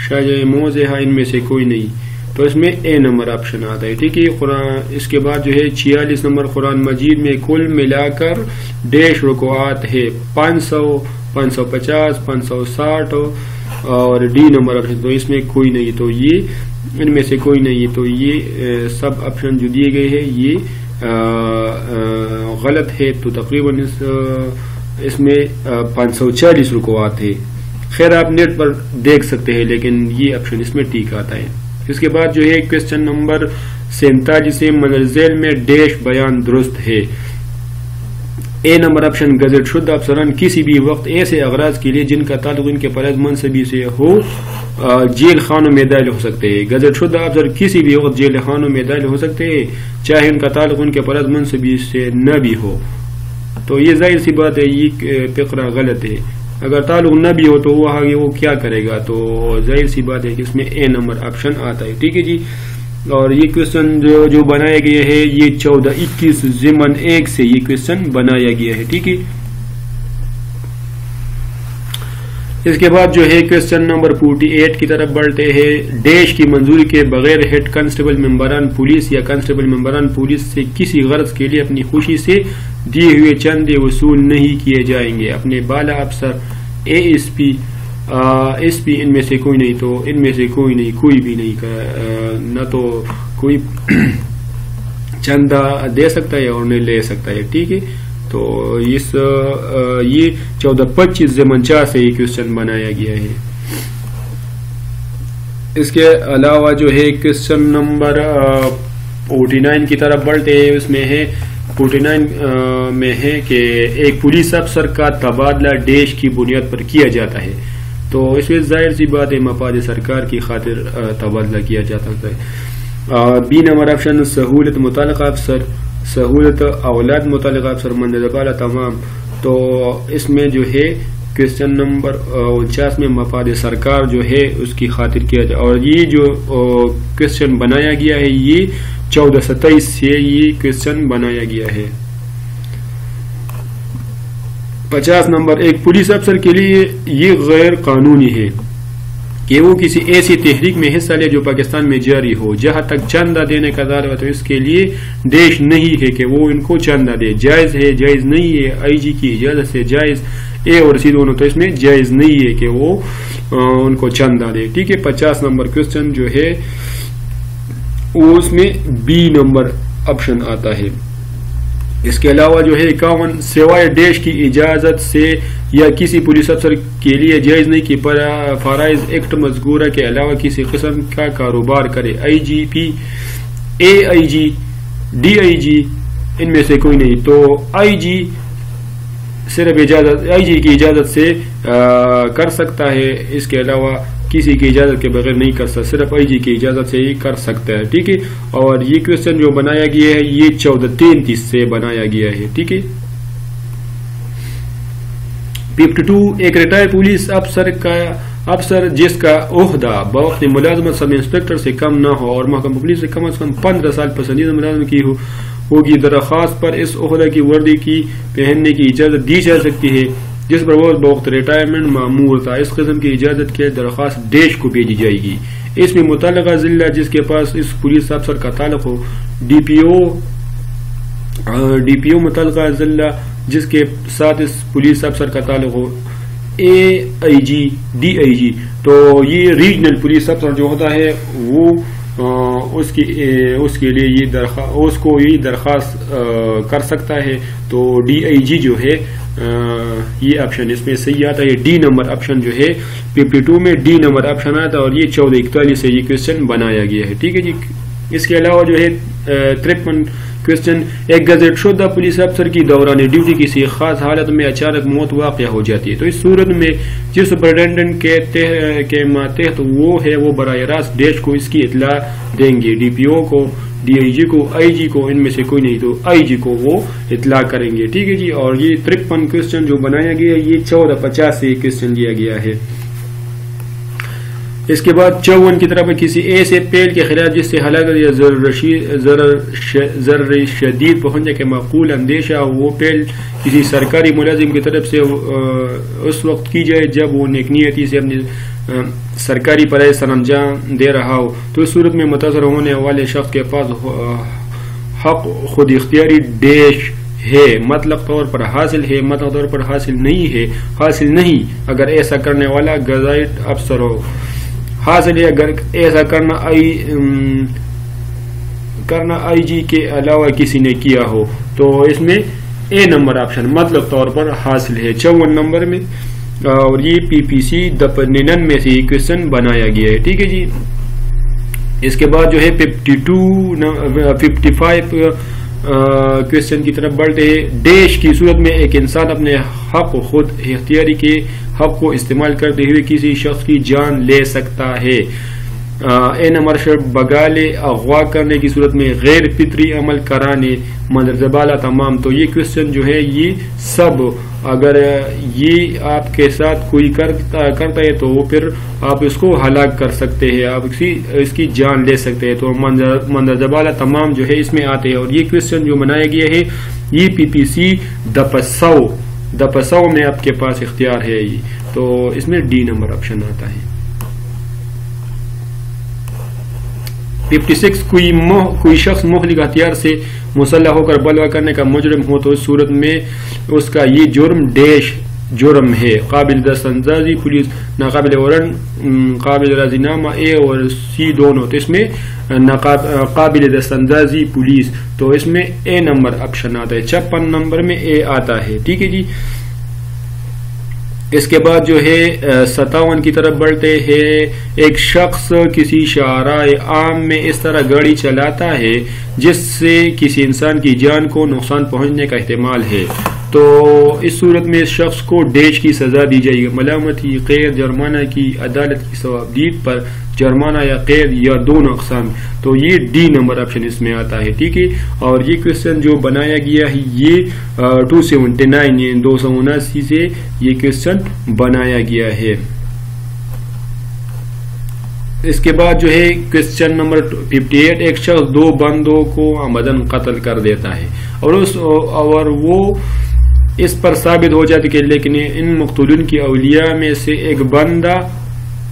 شجر موضحہ، ان میں سے کوئی نہیں. تو اس میں اے نمبر آپشن آتا ہے. ٹھیک ہے. قرآن اس کے بعد جو ہے 46 نمبر قرآن مجید میں کل ملا کر ڈیش رکوعات ہے؟ 500، 550، 560 اور ڈی نمبر آپشن. تو اس میں کوئی نہیں، تو یہ ان میں سے کوئی نہیں. تو یہ سب آپشن جو دیے گئے ہیں یہ غلط ہے. تو تقریباً اس میں 540 رکوعات ہے. خیر آپ نیٹ پر دیکھ سکتے ہیں لیکن یہ آپشن اس میں ٹھیک آتا ہے. اس کے بعد جو ہے کوسچن نمبر 47 منزل میں ڈیش بیان درست ہے؟ اے نمبر آپشن گزٹ شدہ افسران کسی بھی وقت ایسے اغراض کے لیے جن کا تعلق ان کے فرض منصبی سے ہو جیل خانوں میں داخل ہو سکتے ہیں. گزٹ شدہ افسر کسی بھی وقت جیل خانوں میں داخل ہو سکتے ہیں چاہے ان کا تعلق ان کے فرض منصبی سے نہ بھی ہو. تو یہ ظاہر سی بات ہے یہ فقرہ غلط ہے. اگر تعلق نہ بھی ہو تو وہ آگے وہ کیا کرے گا؟ تو ظاہر سی بات ہے کہ اس میں اے نمبر آپشن آتا ہے. ٹھیک ہے جی. اور یہ کوسچن جو بنایا گیا ہے یہ 1421 ضمن 1 سے یہ کوسچن بنایا گیا ہے. ٹھیک ہے. اس کے بعد جو ہے کوسچن نمبر 48 کی طرف بڑھتے ہیں. ڈیش کی منظوری کے بغیر ہیڈ کانسٹیبل ممبران پولیس یا کانسٹیبل ممبران پولیس سے کسی غرض کے لیے اپنی خوشی سے دیے ہوئے چندے وصول نہیں کیے جائیں گے. اپنے بالا افسر ASP SP ان میں سے کوئی نہیں. تو ان میں سے کوئی نہیں، کوئی بھی نہیں، نہ تو کوئی چندہ دے سکتا ہے اور نہیں لے سکتا ہے. ٹھیک ہے. تو یہ 1425 ضمن 4 سے یہ کوسچن بنایا گیا ہے. اس کے علاوہ جو ہے کوسچن نمبر 49 کی طرف بڑھتے ہیں. اس میں ہے 49 میں ہے کہ ایک پولیس افسر کا تبادلہ ڈیش کی بنیاد پر کیا جاتا ہے. تو اس میں ظاہر سی بات ہے مفاد سرکار کی خاطر تبادلہ کیا جاتا ہے. بی نمبر آپشن سہولت متعلقہ افسر، سہولت اولاد متعلقہ افسر مندرجہ بالا تمام. تو اس میں جو ہے کوسچن نمبر 49 میں مفاد سرکار جو ہے اس کی خاطر کیا جائے. اور یہ جو کوسچن بنایا گیا ہے یہ 1427 سے یہ کوسچن بنایا گیا ہے. 50 نمبر ایک پولیس افسر کے لیے یہ غیر قانونی ہے کہ وہ کسی ایسی تحریک میں حصہ لے جو پاکستان میں جاری ہو. جہاں تک چندہ دینے کا دعویٰ تو اس کے لیے ڈیش نہیں ہے کہ وہ ان کو چندہ دے. جائز ہے، جائز نہیں ہے، IG کی اجازت سے جائز، اے اور سی دونوں. تو اس میں جائز نہیں ہے کہ وہ ان کو چندہ دے. ٹھیک ہے. 50 نمبر کوسچن جو ہے وہ اس میں بی نمبر آپشن آتا ہے. اس کے علاوہ جو ہے 51 سوائے ڈیش کی اجازت سے یا کسی پولیس افسر کے لیے جائز نہیں کہ فرائض ایکٹ مذکورہ کے علاوہ کسی قسم کا کاروبار کرے. IGP، AIG، DIG ان میں سے کوئی نہیں. تو IG صرف IG کی اجازت سے کر سکتا ہے، اس کے علاوہ کسی کی اجازت کے بغیر نہیں کر سکتا، صرف IG کی اجازت سے ہی کر سکتا ہے. ٹھیک ہے. اور یہ کوسچن جو بنایا گیا ہے یہ 1433 سے بنایا گیا ہے. ٹھیک ہے. 52 ایک ریٹائر پولیس افسر جس کا عہدہ بوقت ملازمت سب انسپکٹر سے کم نہ ہو اور محکمہ پولیس سے کم از کم 15 سال پسندیدہ ملازمت کی ہوگی درخواست پر اس عہدہ کی وردی کی پہننے کی اجازت دی جا سکتی ہے جس پر وہ بوقت ریٹائرمنٹ معمور تھا. اس قسم کی اجازت کے درخواست ڈیش کو بھیجی جائے گی. اس میں متعلقہ ضلع جس کے پاس اس پولیس افسر کا تعلق ہو، DPO متعلقہ ضلع جس کے ساتھ اس پولیس افسر کا تعلق ہو AIG DIG، تو یہ ریجنل پولیس افسر جو ہوتا ہے وہ اس کے لیے یہ درخواست کر سکتا ہے. تو DIG جو ہے یہ آپشن اس میں صحیح آتا ہے. ڈی نمبر آپشن جو ہے 52 میں ڈی نمبر آپشن آتا ہے اور یہ 1441 سے یہ کوشچن بنایا گیا ہے. ٹھیک ہے جی. اس کے علاوہ جو ہے 53 کوشچن، ایک گزٹ شدہ پولیس افسر کی دوران ڈیوٹی کسی خاص حالت میں اچانک موت واقع ہو جاتی ہے، تو اس صورت میں جس سپرنٹینڈنٹ کے ماتحت وہ ہے وہ براہ راست ڈیش کو اس کی اطلاع دیں گے. DPO کو، DIG کو، IG کو، ان میں سے کوئی نہیں تو IG کو وہ اطلاع کریں گے. ٹھیک ہے جی. اور یہ 53 کوشچن جو بنایا گیا ہے یہ 1450 سے کوشچن دیا گیا ہے. اس کے بعد 54 کی طرف کسی ایسے پیل کے خلاف جس سے ہلاکت یا ضرر شدید پہنچنے کے معقول اندیشہ، وہ پیل کسی سرکاری ملازم کی طرف سے اس وقت کی جائے جب وہ نیک نیتی سے اپنی سرکاری فرائض سر انجام دے رہا ہو، تو اس صورت میں متاثر ہونے والے شخص کے پاس حق خود اختیاری ڈیش ہے، مطلق طور پر حاصل ہے، مطلق طور پر حاصل نہیں ہے، حاصل نہیں اگر ایسا کرنے والا گزائٹ افسر ہو، حاصل ہے اگر ایسا کرنا IG کے علاوہ کسی نے کیا ہو. تو اس میں A نمبر آپشن مطلب طور پر حاصل ہے 54 نمبر میں، اور یہ PPC 59 میں سے یہ کوشچن بنایا گیا ہے. ٹھیک ہے جی. اس کے بعد جو ہے 55 کوشچن کی طرف بڑھتے ہیں. ڈیش کی صورت میں ایک انسان اپنے حق خود اختیاری کے حق کو استعمال کرتے ہوئے کسی شخص کی جان لے سکتا ہے. اے نمبر شرط بغالے اغوا کرنے کی صورت میں غیر فطری عمل کرانے مندرجہ بالا تمام. تو یہ کوشچن جو ہے یہ سب اگر یہ آپ کے ساتھ کوئی کرتا ہے تو وہ پھر آپ اس کو ہلاک کر سکتے ہیں، آپ اس کی جان لے سکتے ہیں. تو مندرجہ بالا تمام جو ہے اس میں آتے ہیں. اور یہ کوشچن جو بنایا گیا ہے یہ PPC 200 میں آپ کے پاس اختیار ہے یہ، تو اس میں ڈی نمبر آپشن آتا ہے. 56 کوئی شخص مہلک ہتھیار سے مسلح ہو کر بلوا کرنے کا مجرم ہو تو اس صورت میں اس کا یہ جرم ڈیش جرم ہے، قابل دستاندازی پولیس، ناقابل وارنٹ، قابل راضینامہ A اور C دونوں. تو اس میں قابل دستاندازی پولیس، تو اس میں A نمبر آپشن آتا ہے. 56 نمبر میں A آتا ہے. ٹھیک ہے جی. اس کے بعد جو ہے 57 کی طرف بڑھتے ہیں. ایک شخص کسی شارع عام میں اس طرح گاڑی چلاتا ہے جس سے کسی انسان کی جان کو نقصان پہنچنے کا احتمال ہے، تو اس صورت میں اس شخص کو ڈیش کی سزا دی جائے گی، ملامتی، قید، جرمانہ کی، عدالت کی ثوابدید پر جرمانہ یا قید یا دونوں اقسام. تو یہ ڈی نمبر آپشن اس میں آتا ہے. ٹھیک ہے. اور یہ کوشچن جو بنایا گیا ہے یہ 279 سے یہ کوشچن بنایا گیا ہے. اس کے بعد جو ہے کوشچن نمبر 58، ایک شخص 2 بندوں کو عمدن قتل کر دیتا ہے اور وہ اس پر ثابت ہو جاتی کہ لیکن ان مقتولین کی اولیاء میں سے ایک بندہ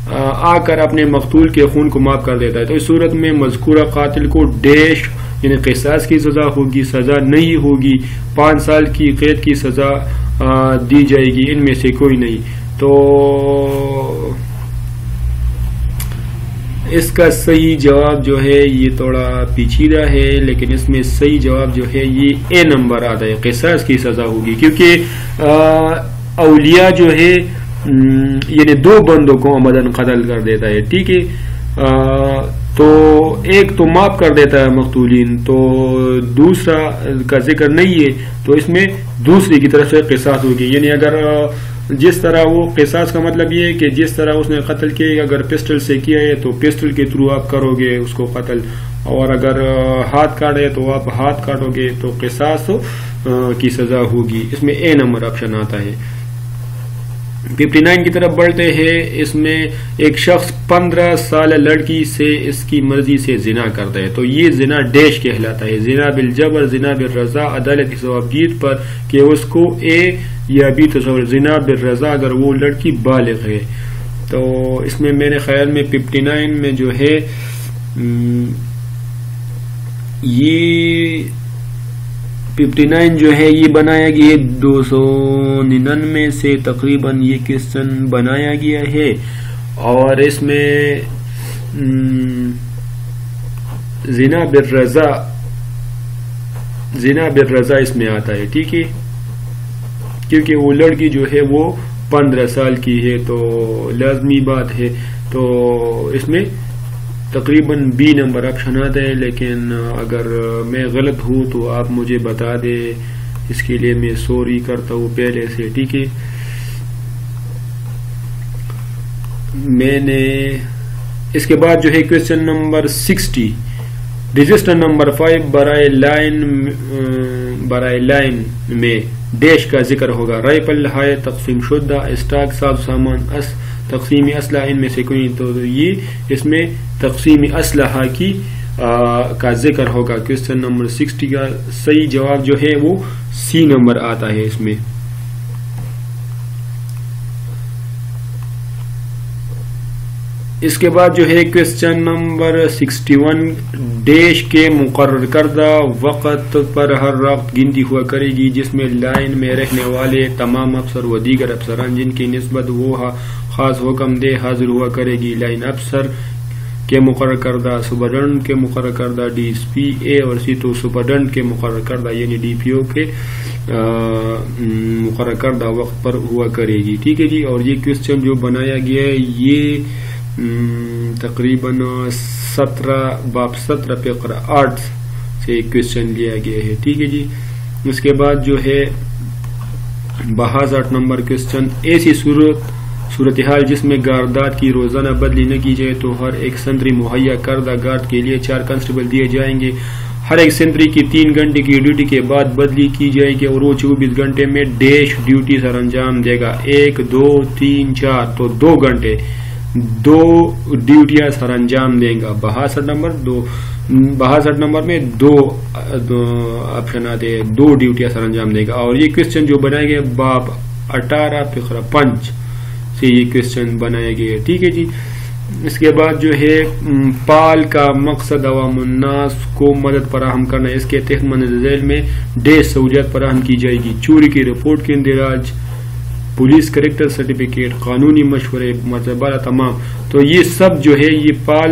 آ کر اپنے مقتول کے خون کو معاف کر دیتا ہے. تو اس صورت میں مذکورہ قاتل کو ڈیش یعنی قصاص کی سزا ہوگی، سزا نہیں ہوگی، 5 سال کی قید کی سزا دی جائے گی، ان میں سے کوئی نہیں. تو اس کا صحیح جواب جو ہے یہ تھوڑا پیچیدہ ہے، لیکن اس میں صحیح جواب جو ہے یہ A نمبر آتا ہے، قصاص کی سزا ہوگی، کیونکہ اولیاء جو ہے یعنی 2 بندوں کو عمدن قتل کر دیتا ہے. ٹھیک ہے. تو ایک تو معاف کر دیتا ہے مقتولین، تو دوسرا کا ذکر نہیں ہے، تو اس میں دوسری کی طرف سے قصاص ہوگی. یعنی اگر جس طرح وہ قصاص کا مطلب یہ ہے کہ جس طرح اس نے قتل کیا، اگر پسٹل سے کیا ہے تو پسٹل کے تھرو آپ کرو گے اس کو قتل، اور اگر ہاتھ کاٹے تو آپ ہاتھ کاٹو گے، تو قصاص کی سزا ہوگی. اس میں A نمبر آپشن آتا ہے. 59 کی طرف بڑھتے ہیں. اس میں ایک شخص 15 سال لڑکی سے اس کی مرضی سے زنا کرتا ہے، تو یہ زنا ڈیش کہلاتا ہے. زنا بالجبر، زنا بالرضا، عدالت کی ثوابدید پر کہ اس کو A یا B تصور. زنا بالرضا اگر وہ لڑکی بالغ ہے. تو اس میں میرے خیال میں 59 میں جو ہے یہ 59 جو ہے یہ بنایا گیا ہے 299 سے تقریباً یہ کوسچن بنایا گیا ہے، اور اس میں زنا بالرضا اس میں آتا ہے، ٹھیک ہے، کیونکہ وہ لڑکی جو ہے وہ 15 سال کی ہے، تو لازمی بات ہے، تو اس میں تقریباً B نمبر آپشن آتا ہے، لیکن اگر میں غلط ہوں تو آپ مجھے بتا دیں، اس کے لیے میں سوری کرتا ہوں پہلے سے، ٹھیک ہے۔ میں نے اس کے بعد جو ہے کوسچن نمبر 60، رجسٹر نمبر 5 برائے لائن میں ڈیش کا ذکر ہوگا، رائفل ہے تقسیم شدہ، اسٹاک ساز سامان، تقسیم اسلحہ ان میں سے کوئی، تو یہ اس میں تقسیم اسلحہ کی کا ذکر ہوگا۔ کوسچن نمبر 60 کا صحیح جواب جو ہے وہ C نمبر آتا ہے اس میں۔ اس کے بعد جو ہے کوسچن نمبر 61، ڈیش کے مقرر کردہ وقت پر ہر وقت گنتی ہوا کرے گی جس میں لائن میں رہنے والے تمام افسر و دیگر افسران جن کی نسبت وہ خاص حکم دے حاضر ہوا کرے گی۔ لائن افسر کے مقرر کردہ، سپرڈنٹ کے مقرر کردہ، ڈی ایس پی اے اور سی، تو سپرڈنٹ کے مقرر کردہ یعنی ڈی پی او کے مقرر کردہ وقت پر ہوا کرے گی، ٹھیک ہے جی۔ اور یہ کوسچن جو بنایا گیا ہے یہ تقریباً 17 فقرہ 8 سے ایک کوسچن لیا گیا ہے، ٹھیک ہے جی۔ اس کے بعد جو ہے 62 نمبر کوسچن، ایسی صورتحال جس میں گاردات کی روزانہ بدلی نہ کی جائے تو ہر ایک سنتری مہیا کردہ گارد کے لیے 4 کانسٹیبل دیے جائیں گے، ہر ایک سنتری کی 3 گھنٹے کی ڈیوٹی کے بعد بدلی کی جائے گی اور وہ 24 گھنٹے میں ڈیش ڈیوٹی سر انجام دے گا، 1 2 3 4، تو 2 گھنٹے 2 ڈیوٹیاں سر انجام دیں گا۔ 62 نمبر میں 2 آپشن آتے ہیں، 2 ڈیوٹیاں سر انجام دے گا۔ اور یہ کوسچن جو بنایا گیا باب 18 فقرہ 5 سے یہ کوسچن بنایا گیا ہے، ٹھیک ہے جی۔ اس کے بعد جو ہے پال کا مقصد عوام الناس کو مدد فراہم کرنا، اس کے تحت مندرجہ ذیل میں ڈیش سہولیات فراہم کی جائے گی، چوری کی رپورٹ کے اندراج، پولیس کریکٹر سرٹیفکیٹ، قانونی مشورے، مرتبہ تمام، تو یہ سب جو ہے یہ پال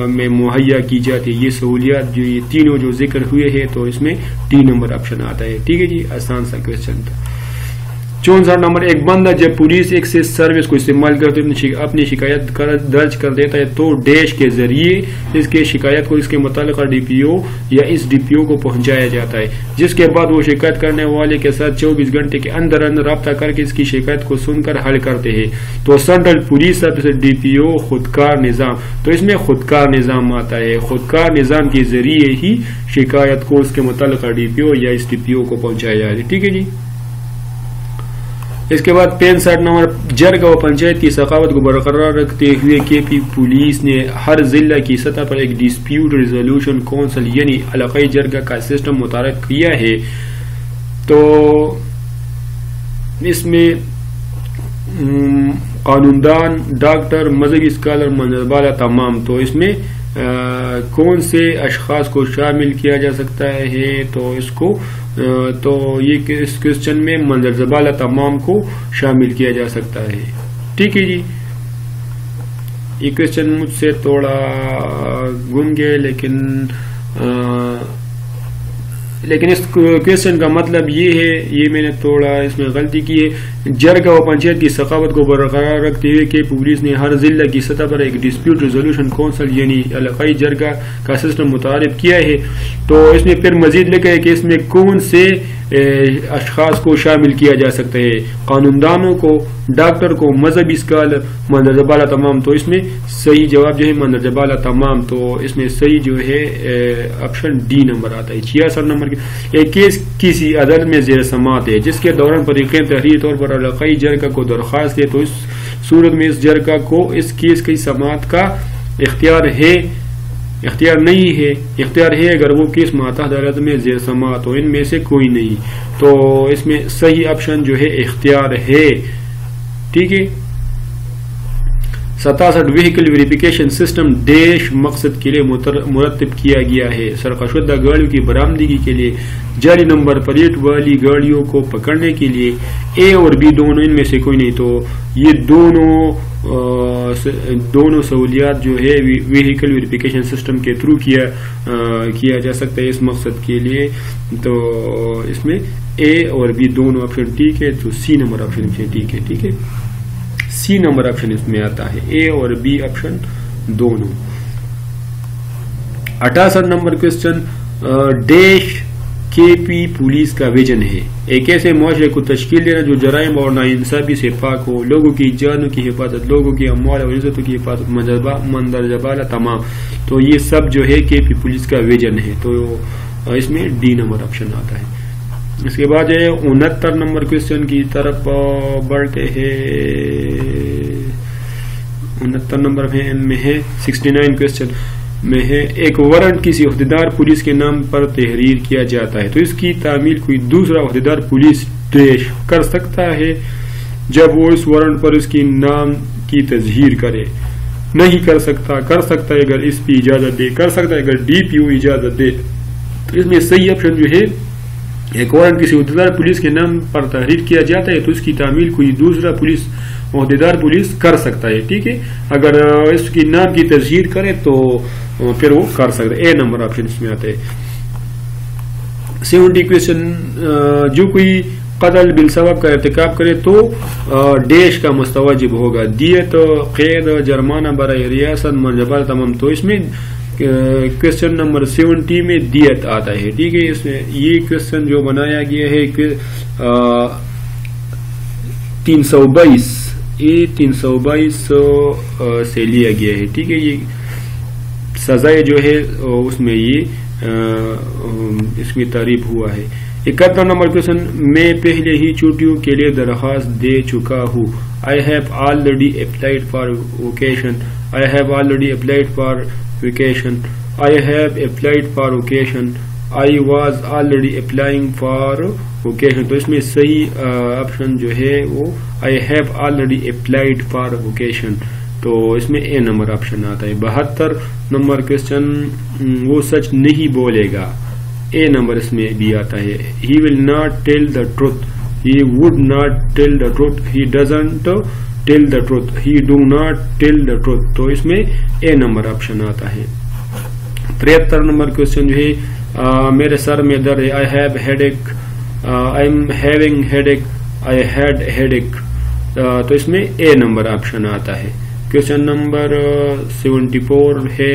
میں مہیا کی جاتی ہے، یہ سہولیات جو یہ تینوں جو ذکر ہوئے ہیں، تو اس میں D نمبر آپشن آتا ہے، ٹھیک ہے جی۔ آسان سا کوسچن تھا۔ 64 نمبر، ایک بندہ جب پولیس ایکسس سروس کو استعمال کرتے اپنی شکایت درج کر دیتا ہے تو ڈیش کے ذریعے اس کے شکایت کو اس کے متعلقہ ڈی پی او یا اس ڈی پی او کو پہنچایا جاتا ہے، جس کے بعد وہ شکایت کرنے والے کے ساتھ 24 گھنٹے کے اندر رابطہ کر کے اس کی شکایت کو سن کر حل کرتے ہیں۔ تو central police service D P O خودکار نظام، تو اس میں خودکار نظام آتا ہے، خودکار نظام کے ذریعے ہی شکایت کو اس کے متعلقہ ڈی پی او یا اس ڈی پی او کو پہنچایا جاتا ہے، ٹھیک ہے جی۔ اس کے بعد 65 نمبر، جرگہ و پنچایت کی ثقافت کو برقرار رکھتے ہوئے کے پی پولیس نے ہر ضلع کی سطح پر ایک ڈسپیوٹ ریزولوشن کونسل یعنی علاقائی جرگہ کا سسٹم متعارف کیا ہے۔ تو اس میں قانوندان، ڈاکٹر، مذہبی اسکالر، منظر بالا تمام، تو اس میں کون سے اشخاص کو شامل کیا جا سکتا ہے، تو اس کو تو یہ اس کوسچن میں منظر زبالہ تمام کو شامل کیا جا سکتا ہے، ٹھیک ہے جی۔ یہ کوسچن مجھ سے تھوڑا گم گئے، لیکن اس کوسچن کا مطلب یہ ہے، یہ میں نے تھوڑا اس میں غلطی کی ہے، جرگہ و پنچایت کی ثقافت کو برقرار رکھتے ہوئے کہ پولیس نے ہر ضلع کی سطح پر ایک ڈسپیوٹ ریزولوشن کونسل یعنی علاقائی جرگہ کا سسٹم متعارف کیا ہے۔ تو اس میں پھر مزید لکھا ہے کہ اس میں کون سے اشخاص کو شامل کیا جا سکتا ہے، قانوندانوں کو، ڈاکٹر کو، مذہبی اسکالر، مندرجہ بالا تمام، تو اس میں صحیح جواب جو ہے مندرجہ بالا تمام، تو اس میں صحیح جو ہے آپشن ڈی نمبر آتا ہے۔ 66 نمبر، ایک کیس کسی عدالت میں زیر سماعت ہے جس کے دوران فریقین تحریری طور پر علاقائی جرگہ کو درخواست ہے، تو اس صورت میں اس جرگہ کو اس کیس کی سماعت کا اختیار نہیں ہے، اختیار ہے اگر وہ کیس ماتحت عدالت میں زیر سماعت ہو، ان میں سے کوئی نہیں، تو اس میں صحیح آپشن جو ہے اختیار ہے، ٹھیک ہے۔ 67 وہیکل ویریفیکیشن سسٹم ڈیش مقصد کے لیے مرتب کیا گیا ہے. سرقہ شدہ گاڑیوں کی برآمدگی کے لیے جعلی نمبر پلیٹ والی گاڑیوں کو پکڑنے کے لیے اے اور بی دونوں ان میں سے کوئی نہیں. تو یہ دونوں سہولیات جو ہے وہیکل ویریفیکیشن سسٹم کے تھرو کیا جا سکتا ہے اس مقصد کے لیے. تو اس میں اے اور بی دونوں آپشن ٹھیک ہے. تو سی نمبر آپشن ٹھیک ہے. ٹھیک ہے, سی نمبر آپشن اس میں آتا ہے, اے اور بی آپشن دونوں. 68 نمبر کوشچن, ڈیش کے پی پولیس کا ویژن ہے. ایک ایسے معاشرے کو تشکیل دینا جو جرائم اور ناانصافی سے پاک ہو, لوگوں کی جانوں کی حفاظت, لوگوں کی اموال اور عزتوں کی حفاظت, مندرجہ بالا تمام. تو یہ سب جو ہے کے پی پولیس کا ویژن ہے. تو اس میں ڈی نمبر آپشن آتا ہے. اس کے بعد 69 نمبر کوشچن کی طرف بڑھتے ہیں. 69 نمبر میں ہے 69 کوشچن میں ہے, ایک وارنٹ کسی عہدیدار پولیس کے نام پر تحریر کیا جاتا ہے تو اس کی تعمیل کوئی دوسرا عہدیدار پولیس ڈیش کر سکتا ہے جب وہ اس وارنٹ پر اس کی نام کی تظہیر کرے. نہیں کر سکتا, کر سکتا ہے اگر اس پی اجازت دے, کر سکتا ہے اگر ڈی پی او اجازت دے. تو اس میں صحیح آپشن جو ہے, ایک وارنٹ کسی عہدیدار پولیس کے نام پر تحریر کیا جاتا ہے تو اس کی تعمیل کوئی دوسرا عہدیدار پولیس کر سکتا ہے. ٹھیک ہے, اگر اس کی نام کی تظہیر کرے تو پھر وہ کر سکتا ہے. اے نمبر آپشن اس میں آتا ہے. 70 کویشچن, جو کوئی قتل بالسبب کا ارتکاب کرے تو ڈیش کا مستوجب ہوگا, دیت, قید, جرمانہ برائے ریاست, مرجبال تمام. تو اس میں کویشچن نمبر 70 میں دیت آتا ہے. ٹھیک ہے, اس میں یہ کویشچن جو بنایا گیا ہے 322 یہ 322 سے لیا گیا ہے. ٹھیک ہے, یہ سزائے جو ہے اس میں یہ اس کی تعریف ہوا ہے. 71 نمبر کوشچن, میں پہلے ہی چھٹیوں کے لیے درخواست دے چکا ہوں. I have already applied for vacation. I have already applied for vacation. I have applied for vacation. I was already applying for vacation. تو اس میں صحیح آپشن جو ہے وہ I have already applied for vacation. تو اس میں اے نمبر آپشن آتا ہے. 72 نمبر کوشچن, وہ سچ نہیں بولے گا. اے نمبر اس میں بھی آتا ہے. He will not tell the truth. He would not tell the truth. He doesn't tell the truth. He do not tell the truth. تو اس میں اے نمبر آپشن آتا ہے. 73 نمبر کوشچن جو ہے, میرے سر میں درد ہے. I have headache. I'm having headache. I had headache. تو اس میں اے نمبر آپشن آتا ہے. کوشچن نمبر 74 ہے,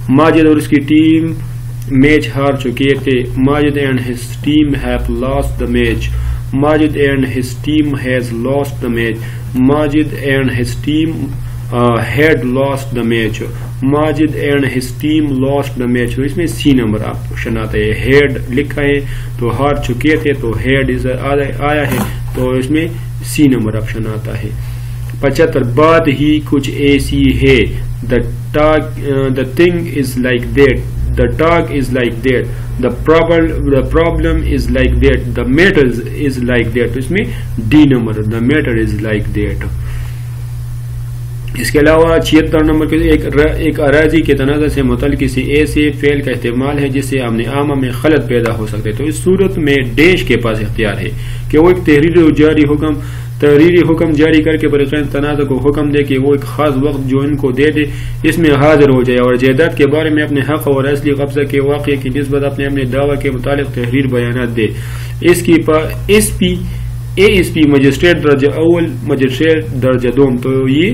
ماجد اور اس کی ٹیم میچ ہار چکے تھے. Majid and his team have lost the match. Majid and his team has lost the match. Majid and his team had lost the match. Majid and his team lost the match. تو اس میں سی number option آتا ہے. Head لکھا ہے تو ہار چکے تھے, تو ہیڈ آیا ہے, تو اس میں سی نمبر آپشن آتا ہے. 75 بات ہی کچھ ایسی ہے. The thing is like that. The talk is like that. The problem is like that. The matter is like that. تو اس میں D number, the matter is like that. اس کے علاوہ 76 نمبر کے ایک اراضی کے تنازع سے متعلق کسی ایسے فعل کا احتمال ہے جس سے امن عامہ میں خلط پیدا ہو سکتے. تو اس صورت میں ڈیش کے پاس اختیار ہے کہ وہ ایک تحریری حکم جاری کر کے فریقین تنازع کو حکم دے کہ وہ ایک خاص وقت جو ان کو دے دے اس میں حاضر ہو جائے اور جائیداد کے بارے میں اپنے حق اور اصلی قبضہ کے واقعے کی نسبت اپنے دعوی کے متعلق تحریر بیانات دے. ایس پی مجسٹریٹ درجہ اول, مجسٹریٹ درجہ دوم. تو یہ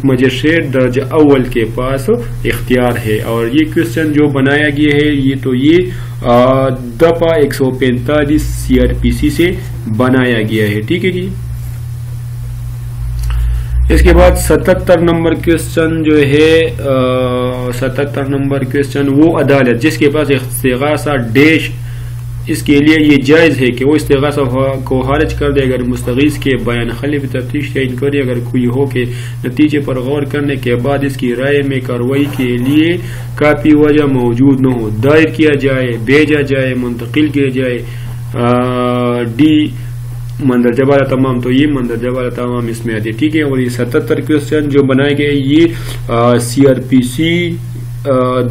مجسٹریٹ درجہ اول کے پاس اختیار ہے. اور یہ کوشچن جو بنایا گیا ہے یہ دفعہ 145 CRPC سے بنایا گیا ہے. ٹھیک ہے جی. اس کے بعد 77 نمبر کوشچن جو ہے 77 نمبر کوشچن, وہ عدالت جس کے پاس استغاثہ ڈیش اس کے لیے یہ جائز ہے کہ وہ استغاثہ کو خارج کر دے اگر مستغیث کے بیان خلیف تفتیش یا انکوائری اگر کوئی ہو کے نتیجے پر غور کرنے کے بعد اس کی رائے میں کارروائی کے لیے کافی وجہ موجود نہ ہو, دائر کیا جائے, بھیجا جائے, منتقل کیا جائے. ڈی مندرجہ بالا تمام، تو یہ مندرجہ بالا تمام اس میں آتے ہیں، ٹھیک ہے. اور یہ 77 کوشچن جو بنائے گئے یہ CRPC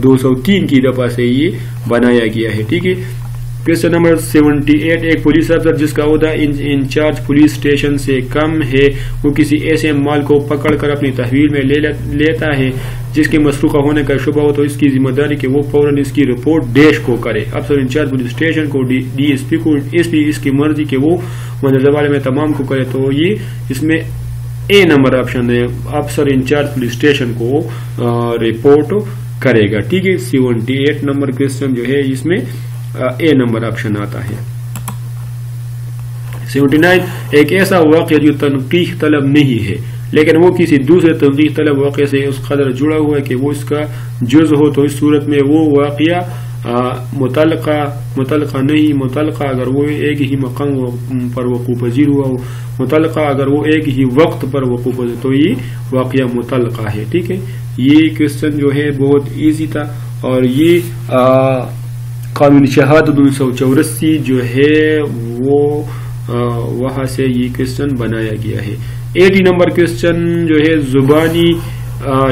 203 کی دفعہ سے یہ بنایا گیا ہے، ٹھیک ہے. کوشچن نمبر 78، ایک پولیس افسر جس کا عہدہ انچارج پولیس اسٹیشن سے کم ہے وہ کسی ایسے مال کو پکڑ کر اپنی تحویل میں لیتا ہے جس کے مسروقہ ہونے کا شبہ ہو تو اس کی ذمہ داری کہ وہ فوراً اس کی رپورٹ ڈیش کو کرے. افسر انچارج پولیس اسٹیشن کو DSP کو اس کی مرضی کہ وہ مندرجہ بالے میں تمام کو کرے، تو یہ اس میں اے نمبر آپشن ہے، افسر انچارج پولیس اسٹیشن کو رپورٹ کرے گا، ٹھیک ہے. 78 نمبر کوشچن جو ہے اس میں اے نمبر آپشن آتا ہے. 79، ایک ایسا واقعہ جو تنقیح طلب نہیں ہے لیکن وہ کسی دوسرے تنقیح طلب واقعے سے اس قدر جڑا ہوا ہے کہ وہ اس کا جز ہو، تو اس صورت میں وہ واقعہ متعلقہ نہیں. متعلقہ اگر وہ ایک ہی مقام پر وقوع پذیر ہوا ہو، متعلقہ اگر وہ ایک ہی وقت پر وقوع پذیر، تو یہ واقعہ متعلقہ ہے، ٹھیک ہے. یہ کوشچن جو ہے بہت ایزی تھا، اور یہ قانون شہادت 1984 جو ہے وہ وہاں سے یہ کوشچن بنایا گیا ہے. 80 نمبر کوشچن جو ہے زبانی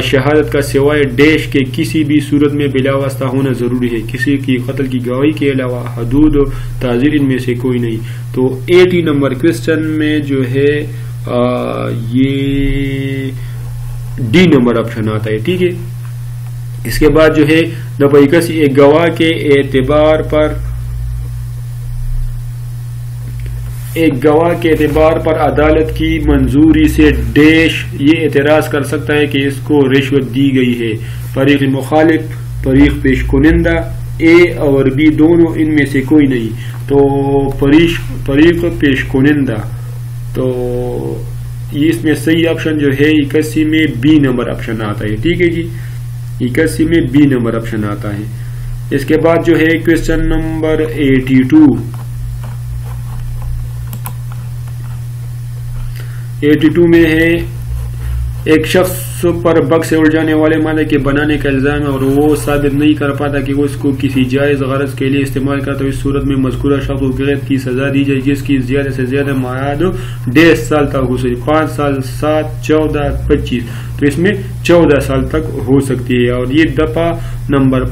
شہادت کا سوائے ڈیش کے کسی بھی صورت میں بلا واسطہ ہونا ضروری ہے، کسی کی قتل کی گواہی کے علاوہ حدود و تعزیر ان میں سے کوئی نہیں. تو 80 نمبر کوشچن میں جو ہے یہ ڈی نمبر آپشن آتا ہے، ٹھیک ہے. اس کے بعد جو ہے 81، ایک گواہ کے اعتبار پر عدالت کی منظوری سے ڈیش یہ اعتراض کر سکتا ہے کہ اس کو رشوت دی گئی ہے. فریق مخالف، فریق پیش کنندہ، اے اور بی دونوں ان میں سے کوئی نہیں، تو فریق پیش کنندہ. تو اس میں صحیح آپشن جو ہے 81 میں بی نمبر آپشن آتا ہے، ٹھیک ہے جی. 81 میں بی نمبر آپشن آتا ہے. اس کے بعد جو ہے کوشچن نمبر 82 میں ہے ایک شخص پر بگ سے اڑ جانے والے مادے کے بنانے کا الزام ہے اور وہ ثابت نہیں کر پاتا کہ وہ اس کو کسی جائز غرض کے لیے استعمال کرتا ہے. اس صورت میں مذکورہ شخص کو قید کی سزا دی جائے جس کی زیادہ سے زیادہ میعاد 1.5 سال تک ہو سکتی، 5 سال، 7، 14، 25. تو اس میں 14 سال تک ہو سکتی ہے. اور یہ دفعہ نمبر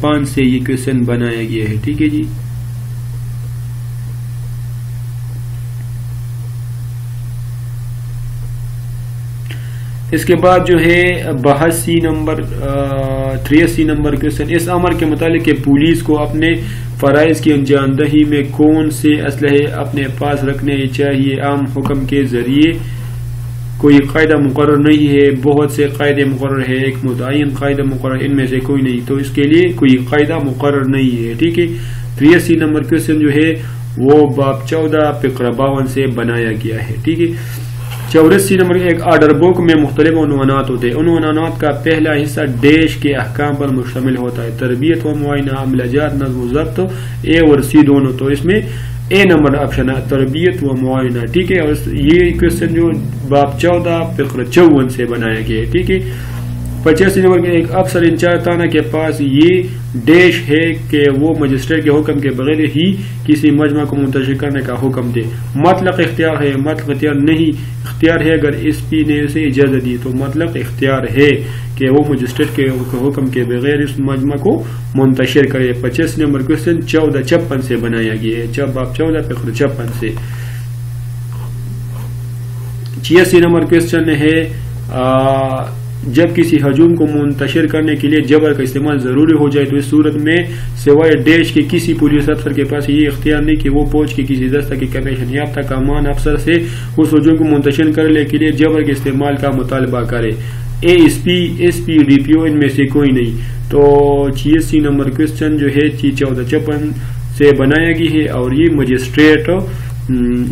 5 سے یہ کوشچن بنایا گیا ہے، ٹھیک ہے جی. اس کے بعد جو ہے 82 نمبر 83 نمبر کوشچن، اس امر کے متعلق کہ پولیس کو اپنے فرائض کی انجام دہی میں کون سے اسلحے اپنے پاس رکھنے چاہیے. عام حکم کے ذریعے کوئی قاعدہ مقرر نہیں ہے، بہت سے قاعدے مقرر ہے، ایک متعین قاعدہ مقرر، ان میں سے کوئی نہیں، تو اس کے لیے کوئی قاعدہ مقرر نہیں ہے، ٹھیک ہے. 83 نمبر کوشچن جو ہے وہ باب 14 فقرہ 52 سے بنایا گیا ہے، ٹھیک ہے. 84 نمبر ایک آرڈر بک میں مختلف عنوانات ہوتے ہیں. ان عنوانات کا پہلا حصہ ڈیش کے احکام پر مشتمل ہوتا ہے، تربیت و معائنہ، عملہ جات، نظم و ضبط، اے اور سی دونوں. تو اس میں اے نمبر آپشن ہے، تربیت و معائنہ، ٹھیک ہے. اور یہ کوشچن جو باب 14 فقرہ 54 سے بنایا گیا ہے، ٹھیک ہے. 85 نمبر کے ایک افسر انچارج تھانہ کے پاس یہ ڈیش ہے کہ وہ مجسٹریٹ کے حکم کے بغیر ہی کسی مجمع کو منتشر کرنے کا حکم دے. مطلق اختیار ہے، مطلق اختیار نہیں. اختیار ہے اگر اس پی نے اسے اجازت دی، تو مطلق اختیار ہے کہ وہ مجسٹریٹ کے حکم کے بغیر اس مجمع کو منتشر کرے. 85 نمبر کوشچن 1456 سے بنایا گیا ہے، باب 14 فقرہ 56 سے. 86 نمبر کوشچن ہے جب کسی ہجوم کو منتشر کرنے کے لیے جبر کا استعمال ضروری ہو جائے تو اس صورت میں سوائے ڈیش کے کسی پولیس افسر کے پاس یہ اختیار نہیں کہ وہ پہنچ کے کسی دستہ کے کمیشن یافتہ کمان افسر سے اس ہجوم کو منتشر کرنے کے لیے جبر کے استعمال کا مطالبہ کرے. ایس پی ڈی پی او ان میں سے کوئی نہیں. تو 86 نمبر کوشچن جو ہے 1456 سے بنایا گیا ہے اور یہ مجسٹریٹ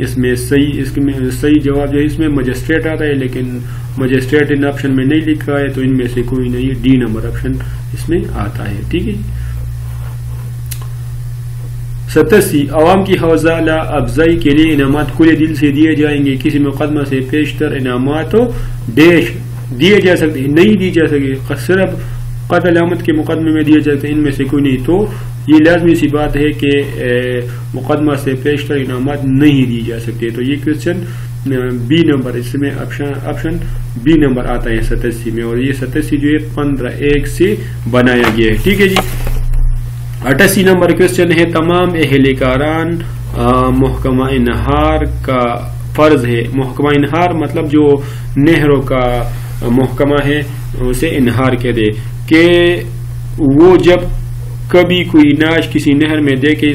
اس میں صحیح جواب جو ہے اس میں مجسٹریٹ آتا ہے، لیکن مجسٹریٹ ان آپشن میں نہیں لکھا ہے تو ان میں سے کوئی نہیں. ڈی نمبر آپشن اس میں آتا ہے، ٹھیک ہے. 87 عوام کی حوصلہ افزائی کے لیے انعامات کھلے دل سے دیے جائیں گے. کسی مقدمہ سے پیشتر انعامات ڈیش دیے جا سکتے نہیں دی جا سکتے، صرف قتل عامد کے مقدمے میں دیے جاتے ہیں، ان میں سے کوئی نہیں. تو یہ لازمی سی بات ہے کہ مقدمہ سے پیشتر انعامات نہیں دی جا سکتے. تو یہ کوشچن بی نمبر، اس میں آپشن بی نمبر آتا ہے 87 میں، اور یہ 87 جو ہے 15(1) سے بنایا گیا ہے. ٹھیک ہے جی. 88 نمبر کوشچن ہے تمام اہلکاران محکمہ انہار کا فرض ہے. محکمہ انہار مطلب جو نہروں کا محکمہ ہے اسے انہار کہہ دے کہ وہ جب کبھی کوئی ناش کسی نہر میں دے کہ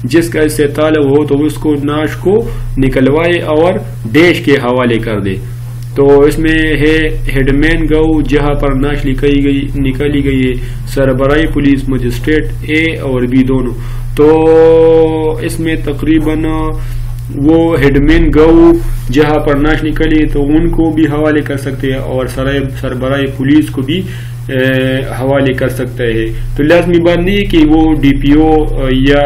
جس کا اس سے تعلق ہو تو اس کو ناش کو نکلوائے اور ڈیش کے حوالے کر دے. تو اس میں ہے ہیڈ مین گو جہاں پر ناش نکالی گئی ہے سربراہی پولیس مجسٹریٹ اے اور بی دونوں. تو اس میں تقریباً وہ ہیڈ مین گو جہاں پر ناش نکلی تو ان کو بھی حوالے کر سکتے ہیں اور سربراہی پولیس کو بھی حوالے کر سکتا ہے. تو لازمی بات نہیں کہ وہ ڈی پی او یا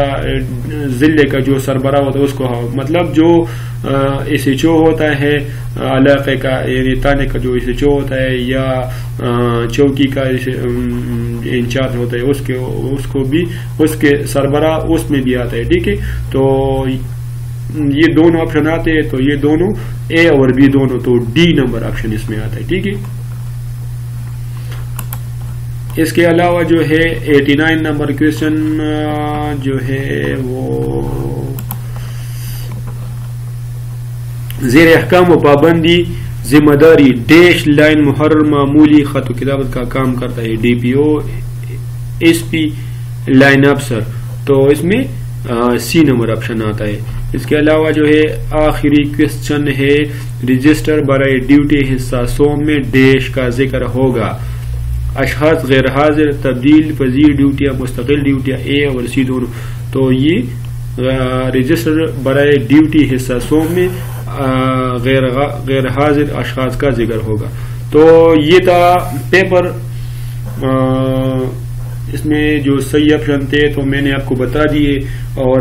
ضلع کا جو سربراہ ہوتا ہے اس کو، مطلب جو ایس ایچ او ہوتا ہے علاقے کا یعنی تانے کا جو ایس ایچ او ہوتا ہے یا چوکی کا انچارج ہوتا ہے اس کو بھی اس کے سربراہ اس میں بھی آتا ہے. ٹھیک ہے. تو یہ دونوں آپشن آتے ہیں، تو یہ دونوں اے اور بی دونوں، تو ڈی نمبر آپشن اس میں آتا ہے. ٹھیک ہے. اس کے علاوہ جو ہے 89 نمبر کوشچن جو ہے وہ زیر احکام و پابندی ذمہ داری ڈیش لائن محرر معمولی خط و کتابت کا کام کرتا ہے. ڈی پی او، ایس پی، لائن افسر. تو اس میں سی نمبر آپشن آتا ہے. اس کے علاوہ جو ہے آخری کوشچن ہے رجسٹر برائے ڈیوٹی حصہ سوم میں ڈیش کا ذکر ہوگا. اشخاص غیر حاضر، تبدیل پذیر ڈیوٹیاں، مستقل ڈیوٹیاں اے اور سی دونوں. تو یہ رجسٹر برائے ڈیوٹی حصہ سوم میں غیر حاضر اشخاص کا ذکر ہوگا. تو یہ تھا پیپر. اس میں جو صحیح آپشن تھے تو میں نے آپ کو بتا دیے، اور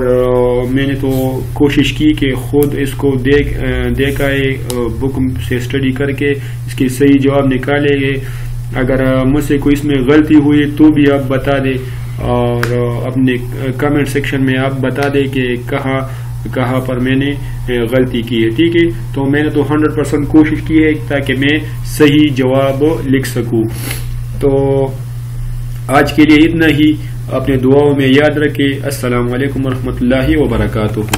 میں نے تو کوشش کی کہ خود اس کو دیکھ آئے، بک سے اسٹڈی کر کے اس کی صحیح جواب نکالے گے. اگر مجھ سے کوئی اس میں غلطی ہوئی تو بھی آپ بتا دیں، اور اپنے کمنٹ سیکشن میں آپ بتا دیں کہ کہاں پر میں نے غلطی کی ہے. ٹھیک ہے. تو میں نے تو 100% کوشش کی ہے تاکہ میں صحیح جواب لکھ سکوں. تو آج کے لیے اتنا ہی. اپنے دعاؤں میں یاد رکھیں. السلام علیکم ورحمۃ اللہ وبرکاتہ.